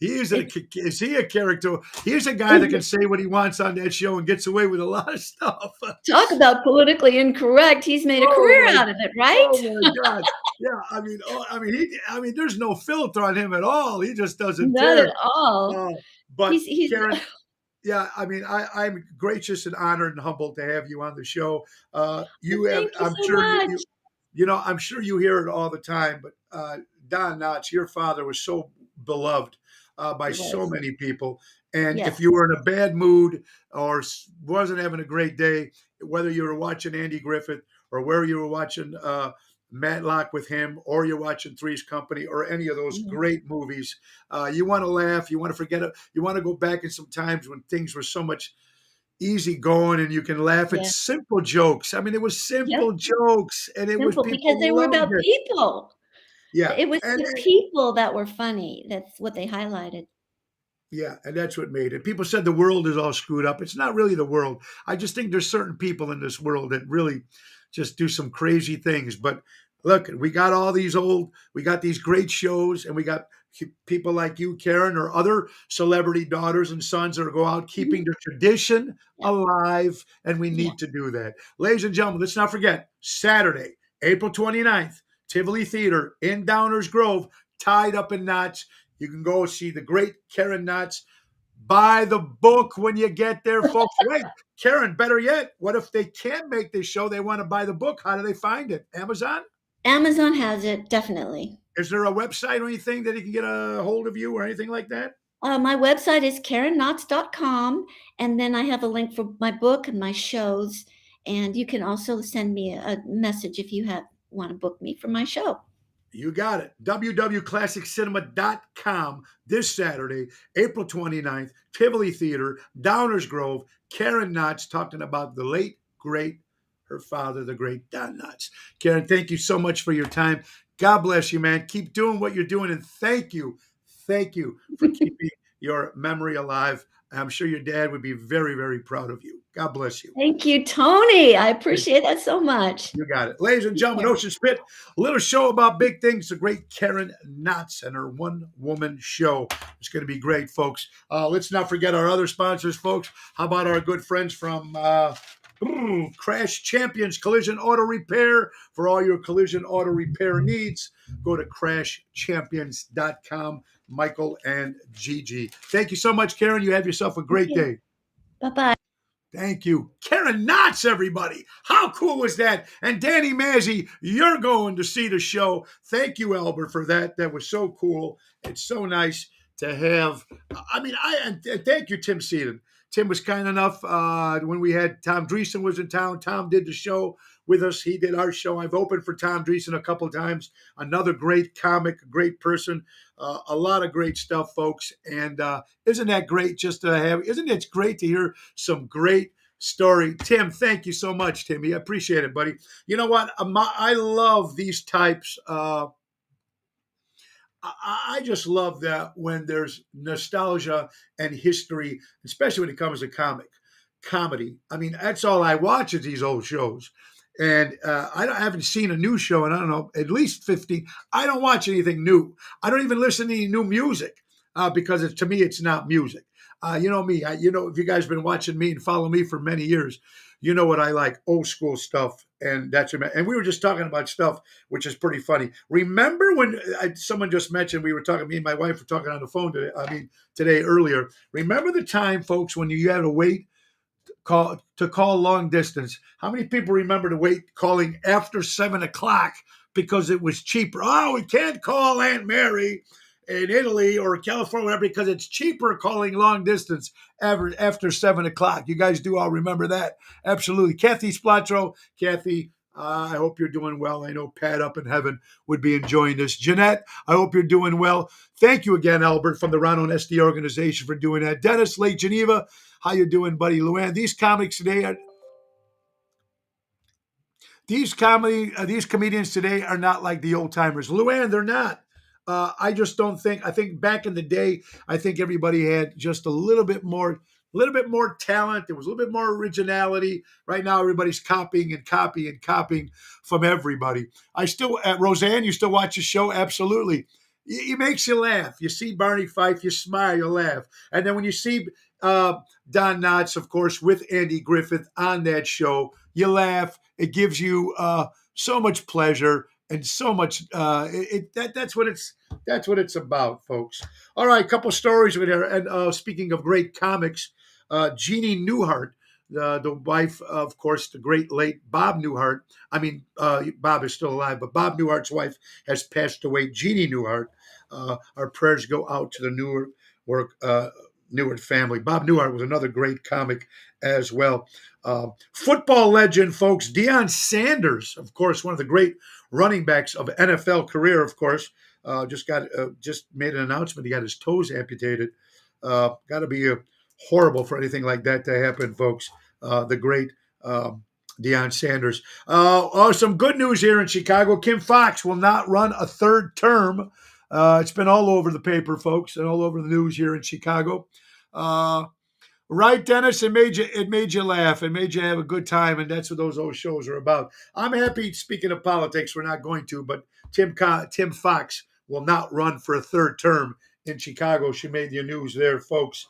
Speaker 2: It's
Speaker 1: is he a character? He's a guy that can say what he wants on that show and gets away with a lot of stuff.
Speaker 2: Talk about politically incorrect. He's made a
Speaker 1: Oh
Speaker 2: career
Speaker 1: my,
Speaker 2: out of it, right?
Speaker 1: oh my God. Yeah, there's no filter on him at all. He just doesn't
Speaker 2: Not
Speaker 1: care.
Speaker 2: at all.
Speaker 1: Uh, but
Speaker 2: He's
Speaker 1: Karen, yeah, I'm gracious and honored and humbled to have you on the show. You have,
Speaker 2: Thank you
Speaker 1: I'm
Speaker 2: so
Speaker 1: sure
Speaker 2: much.
Speaker 1: I'm sure you hear it all the time, but Don Knotts, your father was so beloved by
Speaker 2: He
Speaker 1: so
Speaker 2: was.
Speaker 1: many people. And if
Speaker 2: Yes.
Speaker 1: you were in a bad mood or wasn't having a great day, whether you were watching Andy Griffith or where you were watching Matlock with him, or you're watching Three's Company, or any of those
Speaker 2: Mhm.
Speaker 1: great movies. You want to laugh, you want to forget it, you want to go back in some times when things were so much easy going and you can laugh at
Speaker 2: Yeah.
Speaker 1: simple jokes. I mean, it was
Speaker 2: Yep.
Speaker 1: simple jokes and it was
Speaker 2: Simple, because they
Speaker 1: people
Speaker 2: were
Speaker 1: loved
Speaker 2: about
Speaker 1: it.
Speaker 2: people.
Speaker 1: Yeah.
Speaker 2: It was the
Speaker 1: And
Speaker 2: people that were funny. That's what they highlighted.
Speaker 1: yeah, and that's what made it. People said the world is all screwed up. It's not really the world. I just think there's certain people in this world that really just do some crazy things. But look, we got these great shows, and we got people like you, Karen, or other celebrity daughters and sons that go out keeping
Speaker 2: Mhm.
Speaker 1: the tradition
Speaker 2: Yeah,
Speaker 1: alive, and we
Speaker 2: yeah.
Speaker 1: need to do that. Ladies and gentlemen, let's not forget Saturday, April 29th, Tivoli Theater in Downers Grove, Tied Up in Knots. You can go see the great Karen Knotts. Buy the book when you get there, folks. Wait, Karen, better yet, what if they can't make this show? They want to buy the book. How do they find it? Amazon?
Speaker 2: Amazon has it, definitely.
Speaker 1: Is there a website or anything that he can get a hold of you or anything like that?
Speaker 2: My website is KarenKnotts.com, and then I have a link for my book and my shows, and you can also send me a message if you have wanna book me for my show.
Speaker 1: You got it. www.classiccinema.com this Saturday, April 29th, Tivoli Theater, Downers Grove. Karen Knotts talking about the late, great, her father, the great Don Knotts. Karen, thank you so much for your time. God bless you, man. Keep doing what you're doing, and thank you for keeping your memory alive. I'm sure your dad would be very, very proud of you. God bless you.
Speaker 2: Thank you, Tony. I appreciate that so much.
Speaker 1: You got it. Ladies and
Speaker 2: Take
Speaker 1: gentlemen,
Speaker 2: care.
Speaker 1: Ocean Spit, a little show about big things. The great Karen Knotts and her one-woman show. It's going to be great, folks. Let's not forget our other sponsors, folks. How about our good friends from Crash Champions Collision Auto Repair? For all your collision auto repair needs, go to crashchampions.com. Michael and Gigi. Thank you so much, Karen. You have yourself a great
Speaker 2: Okay.
Speaker 1: day.
Speaker 2: Bye-bye.
Speaker 1: Thank you. Karen Knotts, everybody. How cool was that? And Danny Mazzi, you're going to see the show. Thank you, Albert, for that. That was so cool. It's so nice to have. And thank you, Tim Seaton. Tim was kind enough when we had Tom Dreesen was in town. Tom did the show with us. He did our show. I've opened for Tom Dreesen a couple of times. Another great comic, great person. A lot of great stuff, folks. And isn't that great just to have? Isn't it great to hear some great story? Tim, thank you so much, Timmy. I appreciate it, buddy. You know what? I love these types. I just love that when there's nostalgia and history, especially when it comes to comedy. I mean, that's all I watch is these old shows. And I haven't seen a new show in, I don't know, at least 50. I don't watch anything new. I don't even listen to any new music because to me, it's not music. You know me. If you guys have been watching me and follow me for many years, you know what I like, old school stuff. And and we were just talking about stuff which is pretty funny. Remember when someone just mentioned me and my wife were talking on the phone today earlier. Remember the time, folks, when you had to wait call long distance? How many people remember to wait calling after 7 o'clock because it was cheaper? Oh, we can't call Aunt Mary in Italy or California, whatever, because it's cheaper calling long distance after 7 o'clock. You guys do all remember that? Absolutely. Kathy Splatro, Kathy, I hope you're doing well. I know Pat up in heaven would be enjoying this. Jeanette, I hope you're doing well. Thank you again, Albert, from the Ronald SD organization for doing that. Dennis, Lake Geneva, how you doing, buddy? Luann, these comedians today are not like the old timers. Luann, they're not. I just don't think. I think back in the day, I think everybody had just a little bit more talent. There was a little bit more originality. Right now, everybody's copying and copying and copying from everybody. Roseanne, you still watch the show? Absolutely. It makes you laugh. You see Barney Fife, you smile, you laugh. And then when you see Don Knotts, of course, with Andy Griffith on that show, you laugh. It gives you so much pleasure and so much. That's what it's about, folks. All right, a couple stories with her. And speaking of great comics, Jeannie Newhart, the wife, of course, the great late Bob Newhart. Bob is still alive, but Bob Newhart's wife has passed away. Jeannie Newhart. Our prayers go out to the Newhart family. Bob Newhart was another great comic as well. Football legend, folks. Deion Sanders, of course, one of the great running backs of NFL career, of course. Just made an announcement. He got his toes amputated. Got to be horrible for anything like that to happen, folks. The great Deion Sanders. Some good news here in Chicago. Kim Foxx will not run a third term. It's been all over the paper, folks, and all over the news here in Chicago. Right, Dennis? It made you laugh. It made you have a good time, and that's what those old shows are about. I'm happy. Speaking of politics, we're not going to, but Tim Fox will not run for a third term in Chicago. She made the news there, folks.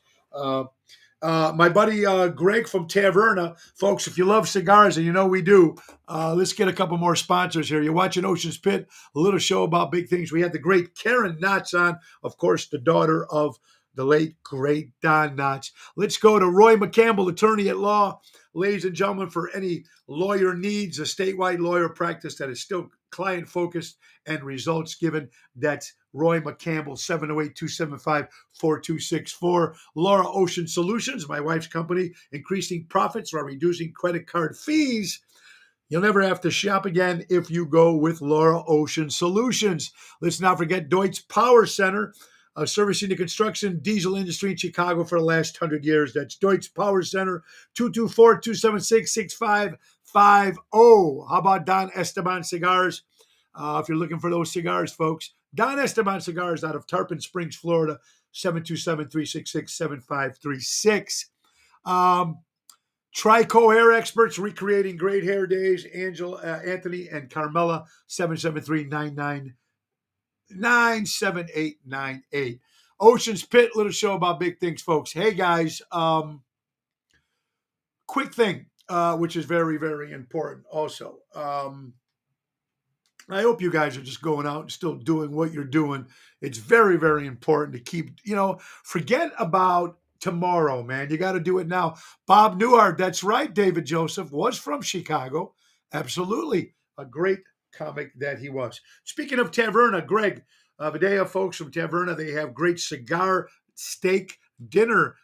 Speaker 1: My buddy Greg from Taverna, folks. If you love cigars, and you know we do, let's get a couple more sponsors here. You're watching Ocean's Pit, a little show about big things. We had the great Karen Knotts on, of course, the daughter of the late, great Don Knotts. Let's go to Roy McCampbell, attorney at law. Ladies and gentlemen, for any lawyer needs, a statewide lawyer practice that is still client-focused and results-given, that's Roy McCampbell, 708-275-4264. Laura Ocean Solutions, my wife's company, increasing profits while reducing credit card fees. You'll never have to shop again if you go with Laura Ocean Solutions. Let's not forget Deutsch Power Center, servicing the construction diesel industry in Chicago for the last 100 years. That's Deutsch Power Center, 224-276-6550. How about Don Esteban Cigars? If you're looking for those cigars, folks, Don Esteban Cigars out of Tarpon Springs, Florida, 727-366-7536. Trico Hair Experts, recreating great hair days. Anthony and Carmela, 773-999-7898. Ocean's Pit, little show about big things, folks. Hey, guys, quick thing, which is very, very important also. I hope you guys are just going out and still doing what you're doing. It's very, very important to keep, forget about tomorrow, man. You got to do it now. Bob Newhart, that's right, David Joseph, was from Chicago. Absolutely. A great comic that he was. Speaking of Taverna, Greg Videa, folks from Taverna, they have great cigar, steak, dinner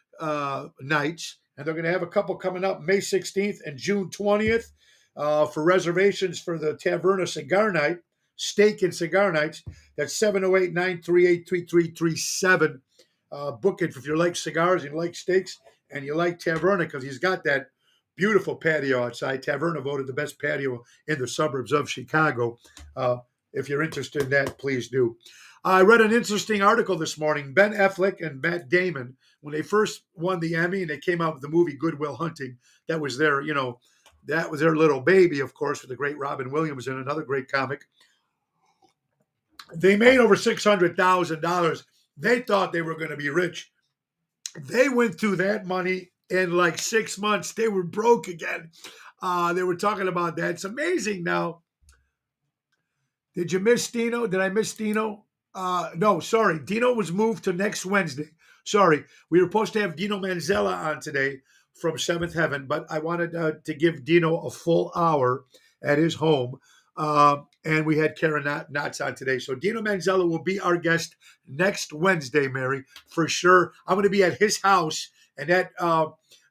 Speaker 1: nights, and they're going to have a couple coming up May 16th and June 20th. For reservations for the Taverna Cigar Night, steak and cigar nights, that's 708-938-3337. Book it if you like cigars, you like steaks, and you like Taverna, because he's got that beautiful patio outside. Taverna voted the best patio in the suburbs of Chicago. If you're interested in that, please do. I read an interesting article this morning. Ben Affleck and Matt Damon, when they first won the Emmy and they came out with the movie Good Will Hunting, that was their, that was their little baby, of course, with the great Robin Williams and another great comic. They made over $600,000. They thought they were going to be rich. They went through that money in like 6 months. They were broke again. They were talking about that. It's amazing now. Did you miss Dino? Did I miss Dino? No, sorry. Dino was moved to next Wednesday. Sorry. We were supposed to have Dino Manzella on today from Seventh Heaven, but I wanted to give Dino a full hour at his home. And we had Karen Knotts on today. So Dino Manzella will be our guest next Wednesday, Mary, for sure. I'm going to be at his house, and that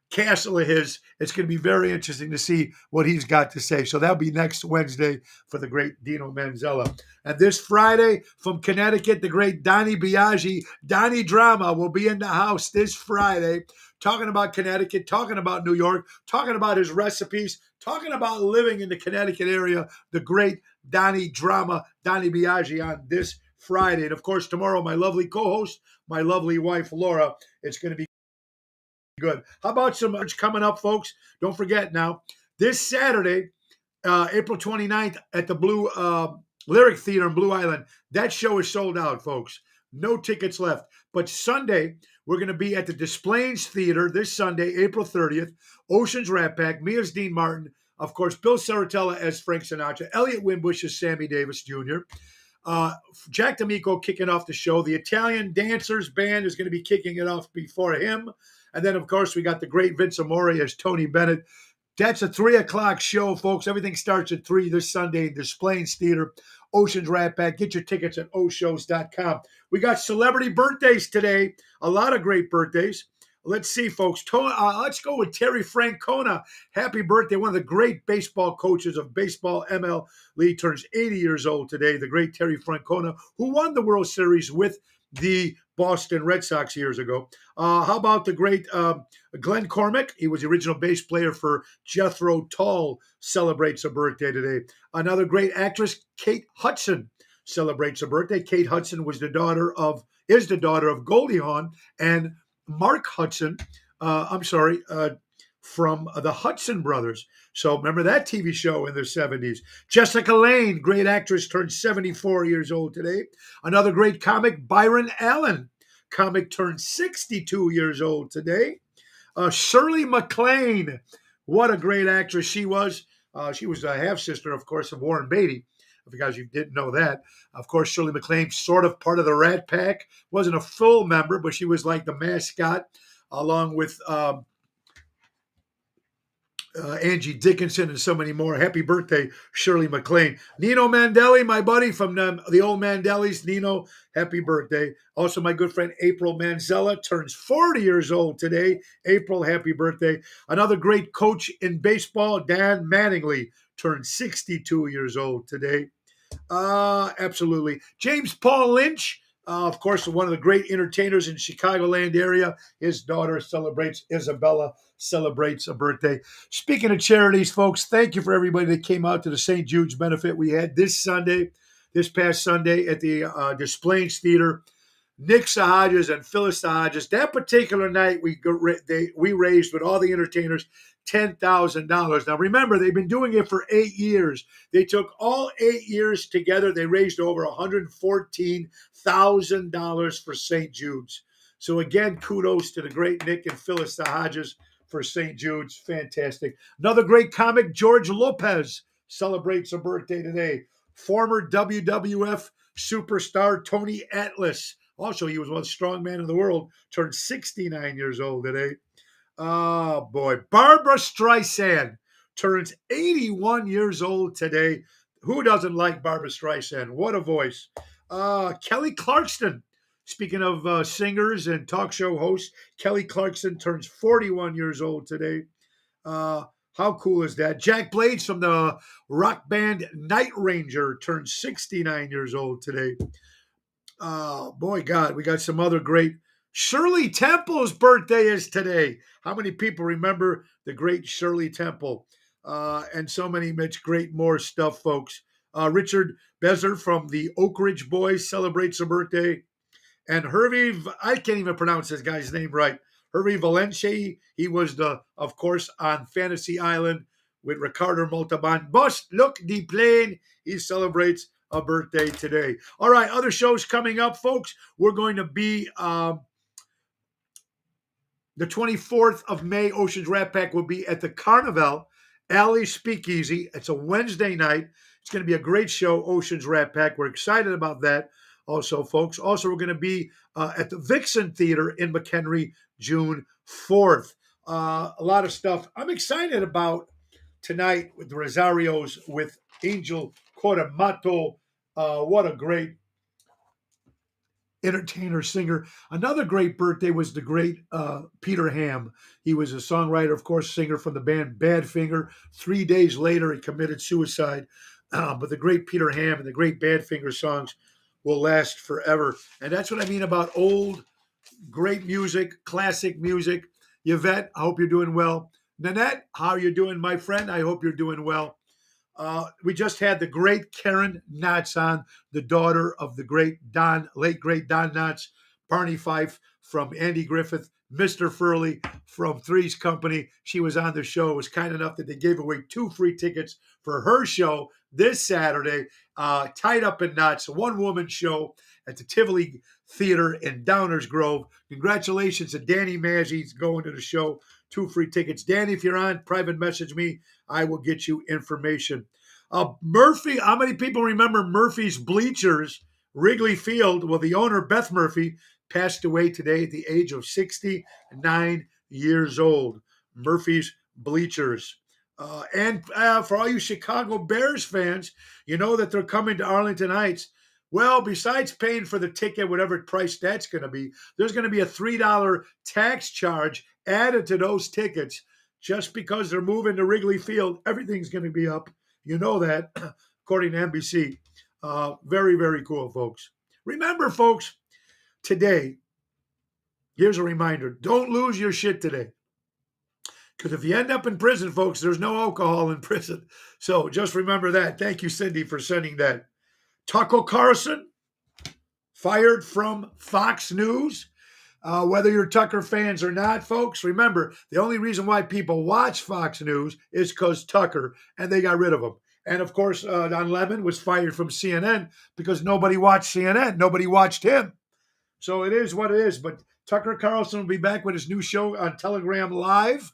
Speaker 1: castle of his, it's going to be very interesting to see what he's got to say. So that'll be next Wednesday for the great Dino Manzella. And this Friday from Connecticut, the great Donnie Biaggi, Donnie Drama, will be in the house this Friday, talking about Connecticut, talking about New York, talking about his recipes, talking about living in the Connecticut area. The great Donnie Drama, Donnie Biaggi, on this Friday. And of course, tomorrow, my lovely co-host, my lovely wife, Laura. It's going to be good. How about some coming up, folks? Don't forget now, this Saturday, April 29th, at the Blue Lyric Theater in Blue Island. That show is sold out, folks. No tickets left. But Sunday, we're going to be at the Des Plaines Theater this Sunday, April 30th. Ocean's Rat Pack, me as Dean Martin, of course, Bill Saratella as Frank Sinatra, Elliot Wimbush as Sammy Davis Jr., Jack D'Amico kicking off the show. The Italian Dancers Band is going to be kicking it off before him. And then, of course, we got the great Vince Amore as Tony Bennett. That's a 3 o'clock show, folks. Everything starts at 3 this Sunday in Des Plaines Theater. Ocean's Rat Pack. Get your tickets at oshows.com. We got celebrity birthdays today. A lot of great birthdays. Let's see, folks. Let's go with Terry Francona. Happy birthday. One of the great baseball coaches of baseball MLB turns 80 years old today. The great Terry Francona, who won the World Series with the Boston Red Sox years ago. How about the great Glenn Cormick? He was the original bass player for Jethro Tull, celebrates a birthday today. Another great actress, Kate Hudson, celebrates a birthday. Kate Hudson is the daughter of Goldie Hawn and Mark Hudson. From the Hudson brothers. So remember that TV show in the 70s. Jessica Lange, great actress, turned 74 years old today. Another great comic, Byron Allen. Comic turned 62 years old today. Shirley MacLaine, what a great actress she was. She was a half-sister, of course, of Warren Beatty. Because you didn't know that. Of course, Shirley MacLaine, sort of part of the Rat Pack. Wasn't a full member, but she was like the mascot, along with Angie Dickinson and so many more. Happy birthday, Shirley MacLaine. Nino Mandelli, my buddy from the old Mandellis. Nino, happy birthday. Also, my good friend April Manzella turns 40 years old today. April, happy birthday. Another great coach in baseball, Dan Mattingly, turned 62 years old today. Absolutely. James Paul Lynch, of course, one of the great entertainers in Chicagoland area. His daughter Isabella celebrates a birthday. Speaking of charities, folks, thank you for everybody that came out to the St. Jude's benefit we had this past Sunday at the Des Plaines Theater. Nick Sahajas and Phyllis Sahajas. That particular night, we raised with all the entertainers $10,000. Now, remember, they've been doing it for 8 years. They took all 8 years together. They raised over $114,000 for St. Jude's. So, again, kudos to the great Nick and Phyllis Sahajas for St. Jude's. Fantastic. Another great comic, George Lopez, celebrates a birthday today. Former WWF superstar Tony Atlas. Also, he was one strongman in the world, turned 69 years old today. Oh, boy. Barbara Streisand turns 81 years old today. Who doesn't like Barbara Streisand? What a voice. Kelly Clarkson. Speaking of singers and talk show hosts, Kelly Clarkson turns 41 years old today. How cool is that? Jack Blades from the rock band Night Ranger turns 69 years old today. Oh, boy, God, we got some other great. Shirley Temple's birthday is today. How many people remember the great Shirley Temple? And so many much great more stuff, folks. Richard Bezer from the Oak Ridge Boys celebrates a birthday. And Hervey, I can't even pronounce this guy's name right. Hervey Valencia, he was, of course, on Fantasy Island with Ricardo Montalban. Bust, look, the plane. He celebrates a birthday today. All right, other shows coming up, folks. We're going to be the 24th of May. Ocean's Rat Pack will be at the Carnival Alley Speakeasy. It's a Wednesday night. It's going to be a great show, Ocean's Rat Pack. We're excited about that also, folks. Also, we're going to be at the Vixen Theater in McHenry, June 4th. A lot of stuff I'm excited about tonight with the Rosarios, with Angel Coramato. What a great entertainer, singer. Another great birthday was the great Peter Ham. He was a songwriter, of course, singer from the band Badfinger. 3 days later, he committed suicide. But the great Peter Ham and the great Badfinger songs will last forever. And that's what I mean about old, great music, classic music. Yvette, I hope you're doing well. Nanette, how are you doing, my friend? I hope you're doing well. We just had the great Karen Knotts on, the daughter of the late great Don Knotts, Barney Fife from Andy Griffith, Mr. Furley from Three's Company. She was on the show. It was kind enough that they gave away 2 free tickets for her show this Saturday, Tied Up in Knots, a one-woman show at the Tivoli Theater in Downers Grove. Congratulations to Danny Mazzi's going to the show. 2 free tickets. Danny, if you're on, private message me. I will get you information. Murphy, how many people remember Murphy's Bleachers, Wrigley Field? Well, the owner, Beth Murphy, passed away today at the age of 69 years old. Murphy's Bleachers. And for all you Chicago Bears fans, you know that they're coming to Arlington Heights. Well, besides paying for the ticket, whatever price that's going to be, there's going to be a $3 tax charge added to those tickets just because they're moving to Wrigley Field. Everything's going to be up. You know that, according to NBC. Very, very cool, folks. Remember, folks, today, here's a reminder. Don't lose your shit today. Because if you end up in prison, folks, there's no alcohol in prison. So just remember that. Thank you, Cindy, for sending that. Tucker Carlson, fired from Fox News. Whether you're Tucker fans or not, folks, remember, the only reason why people watch Fox News is because Tucker, and they got rid of him. And of course, Don Lemon was fired from CNN because nobody watched CNN. Nobody watched him. So it is what it is. But Tucker Carlson will be back with his new show on Telegram Live.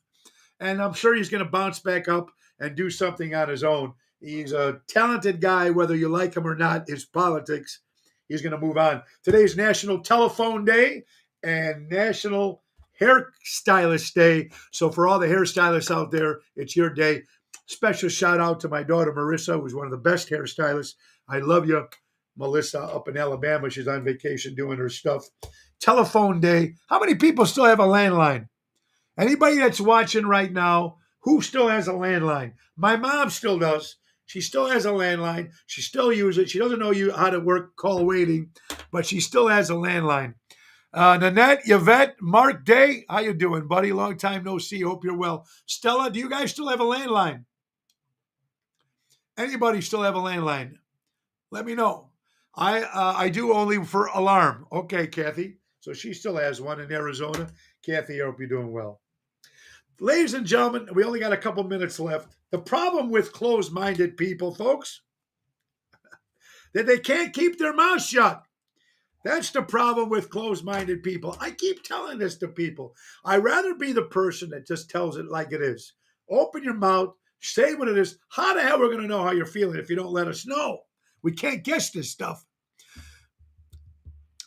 Speaker 1: And I'm sure he's going to bounce back up and do something on his own. He's a talented guy, whether you like him or not, his politics. He's going to move on. Today's National Telephone Day and National Hairstylist Day. So for all the hairstylists out there, it's your day. Special shout out to my daughter, Marissa, who's one of the best hairstylists. I love you, Melissa, up in Alabama. She's on vacation doing her stuff. Telephone Day. How many people still have a landline? Anybody that's watching right now, who still has a landline? My mom still does. She still has a landline. She still uses it. She doesn't know how to work call waiting, but she still has a landline. Nanette, Yvette, Mark Day, how you doing, buddy? Long time no see. Hope you're well. Stella, do you guys still have a landline? Anybody still have a landline? Let me know. I do only for alarm. Okay, Kathy. So she still has one in Arizona. Kathy, I hope you're doing well. Ladies and gentlemen, we only got a couple minutes left. The problem with closed-minded people, folks, that they can't keep their mouth shut. That's the problem with closed-minded people. I keep telling this to people. I'd rather be the person that just tells it like it is. Open your mouth, say what it is. How the hell are we going to know how you're feeling if you don't let us know? We can't guess this stuff.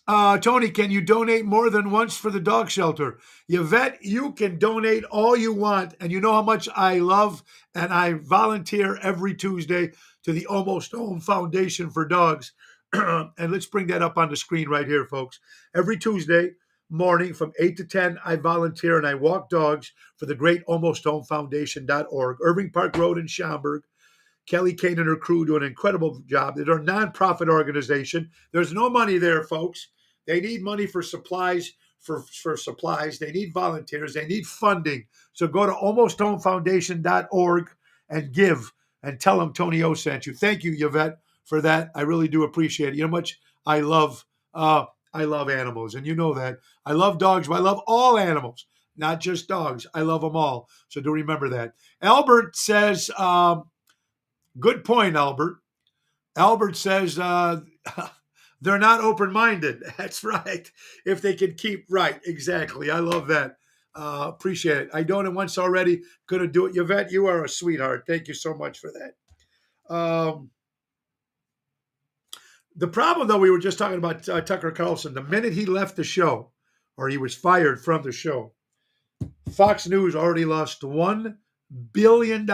Speaker 1: Tony, can you donate more than once for the dog shelter? Yvette, you can donate all you want. And you know how much I love and I volunteer every Tuesday to the Almost Home Foundation for Dogs. And let's bring that up on the screen right here, folks. Every Tuesday morning from 8 to 10, I volunteer and I walk dogs for the great Almost Home Foundation.org, Irving Park Road in Schaumburg. Kelly Kane and her crew do an incredible job. They're a nonprofit organization. There's no money there, folks. They need money for supplies, for supplies. They need volunteers. They need funding. So go to almosthomefoundation.org and give and tell them Tony O sent you. Thank you, Yvette, for that. I really do appreciate it. You know how much I love animals, and you know that. I love dogs, but I love all animals, not just dogs. I love them all. So do remember that. Albert says, good point, Albert. Albert says, they're not open-minded. That's right. If they can keep right. Exactly. I love that. Appreciate it. I done it once already. Going to do it. Yvette, you are a sweetheart. Thank you so much for that. The problem, though, we were just talking about Tucker Carlson. The minute he left the show, or he was fired from the show, Fox News already lost $1 billion.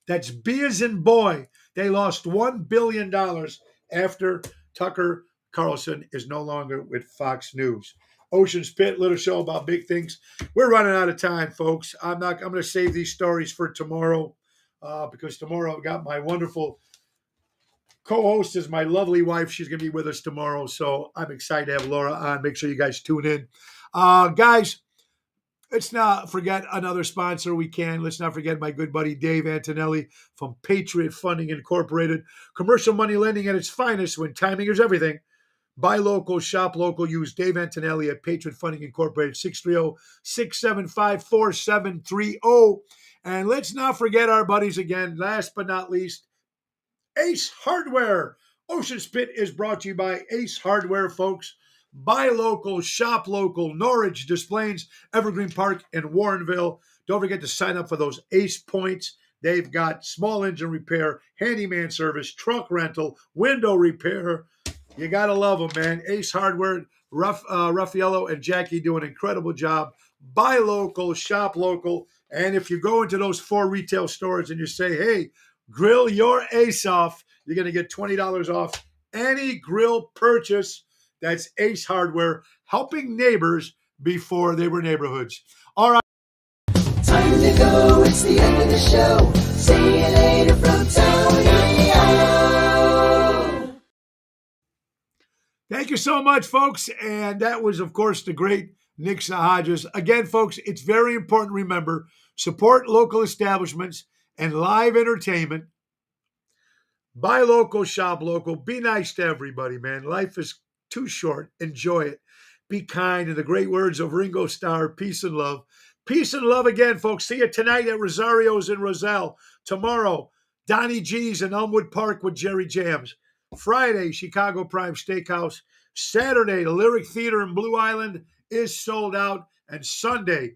Speaker 1: That's B as in boy. They lost $1 billion after Tucker Carlson is no longer with Fox News. Ocean's Pit, little show about big things. We're running out of time, folks. I'm going to save these stories for tomorrow because tomorrow I've got my wonderful co-host is my lovely wife. She's going to be with us tomorrow. So I'm excited to have Laura on. Make sure you guys tune in. Guys, let's not forget another sponsor we can. Let's not forget my good buddy Dave Antonelli from Patriot Funding Incorporated. Commercial money lending at its finest when timing is everything. Buy local, shop local. Use Dave Antonelli at Patriot Funding Incorporated, 630-675-4730. And let's not forget our buddies again. Last but not least, Ace Hardware. Ocean's Pit is brought to you by Ace Hardware, folks. Buy local, shop local, Norwich, Des Plaines, Evergreen Park, and Warrenville. Don't forget to sign up for those Ace points. They've got small engine repair, handyman service, truck rental, window repair. You got to love them, man. Ace Hardware, Raffaello and Jackie do an incredible job. Buy local, shop local. And if you go into those 4 retail stores and you say, hey, grill your Ace off, you're going to get $20 off any grill purchase. That's Ace Hardware, helping neighbors before they were neighborhoods. All right.
Speaker 3: Time to go, it's the end of the show. See you later from Tony O.
Speaker 1: Thank you so much, folks. And that was, of course, the great Nick Sahajas. Again, folks, it's very important to remember, support local establishments and live entertainment. Buy local, shop local. Be nice to everybody, man. Life is too short. Enjoy it. Be kind. In the great words of Ringo Starr, peace and love. Peace and love again, folks. See you tonight at Rosario's in Roselle. Tomorrow, Donnie G's in Elmwood Park with Jerry Jams. Friday, Chicago Prime Steakhouse. Saturday, the Lyric Theater in Blue Island is sold out. And Sunday,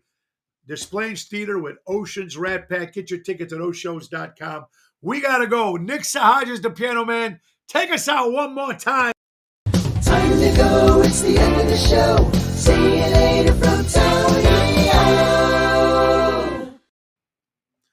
Speaker 1: Des Plaines Theater with Oceans Rat Pack. Get your tickets at oshows.com. We got to go. Nick Sahajas, the piano man. Take us out one more time.
Speaker 3: Time to go, it's the end of the show. See you later.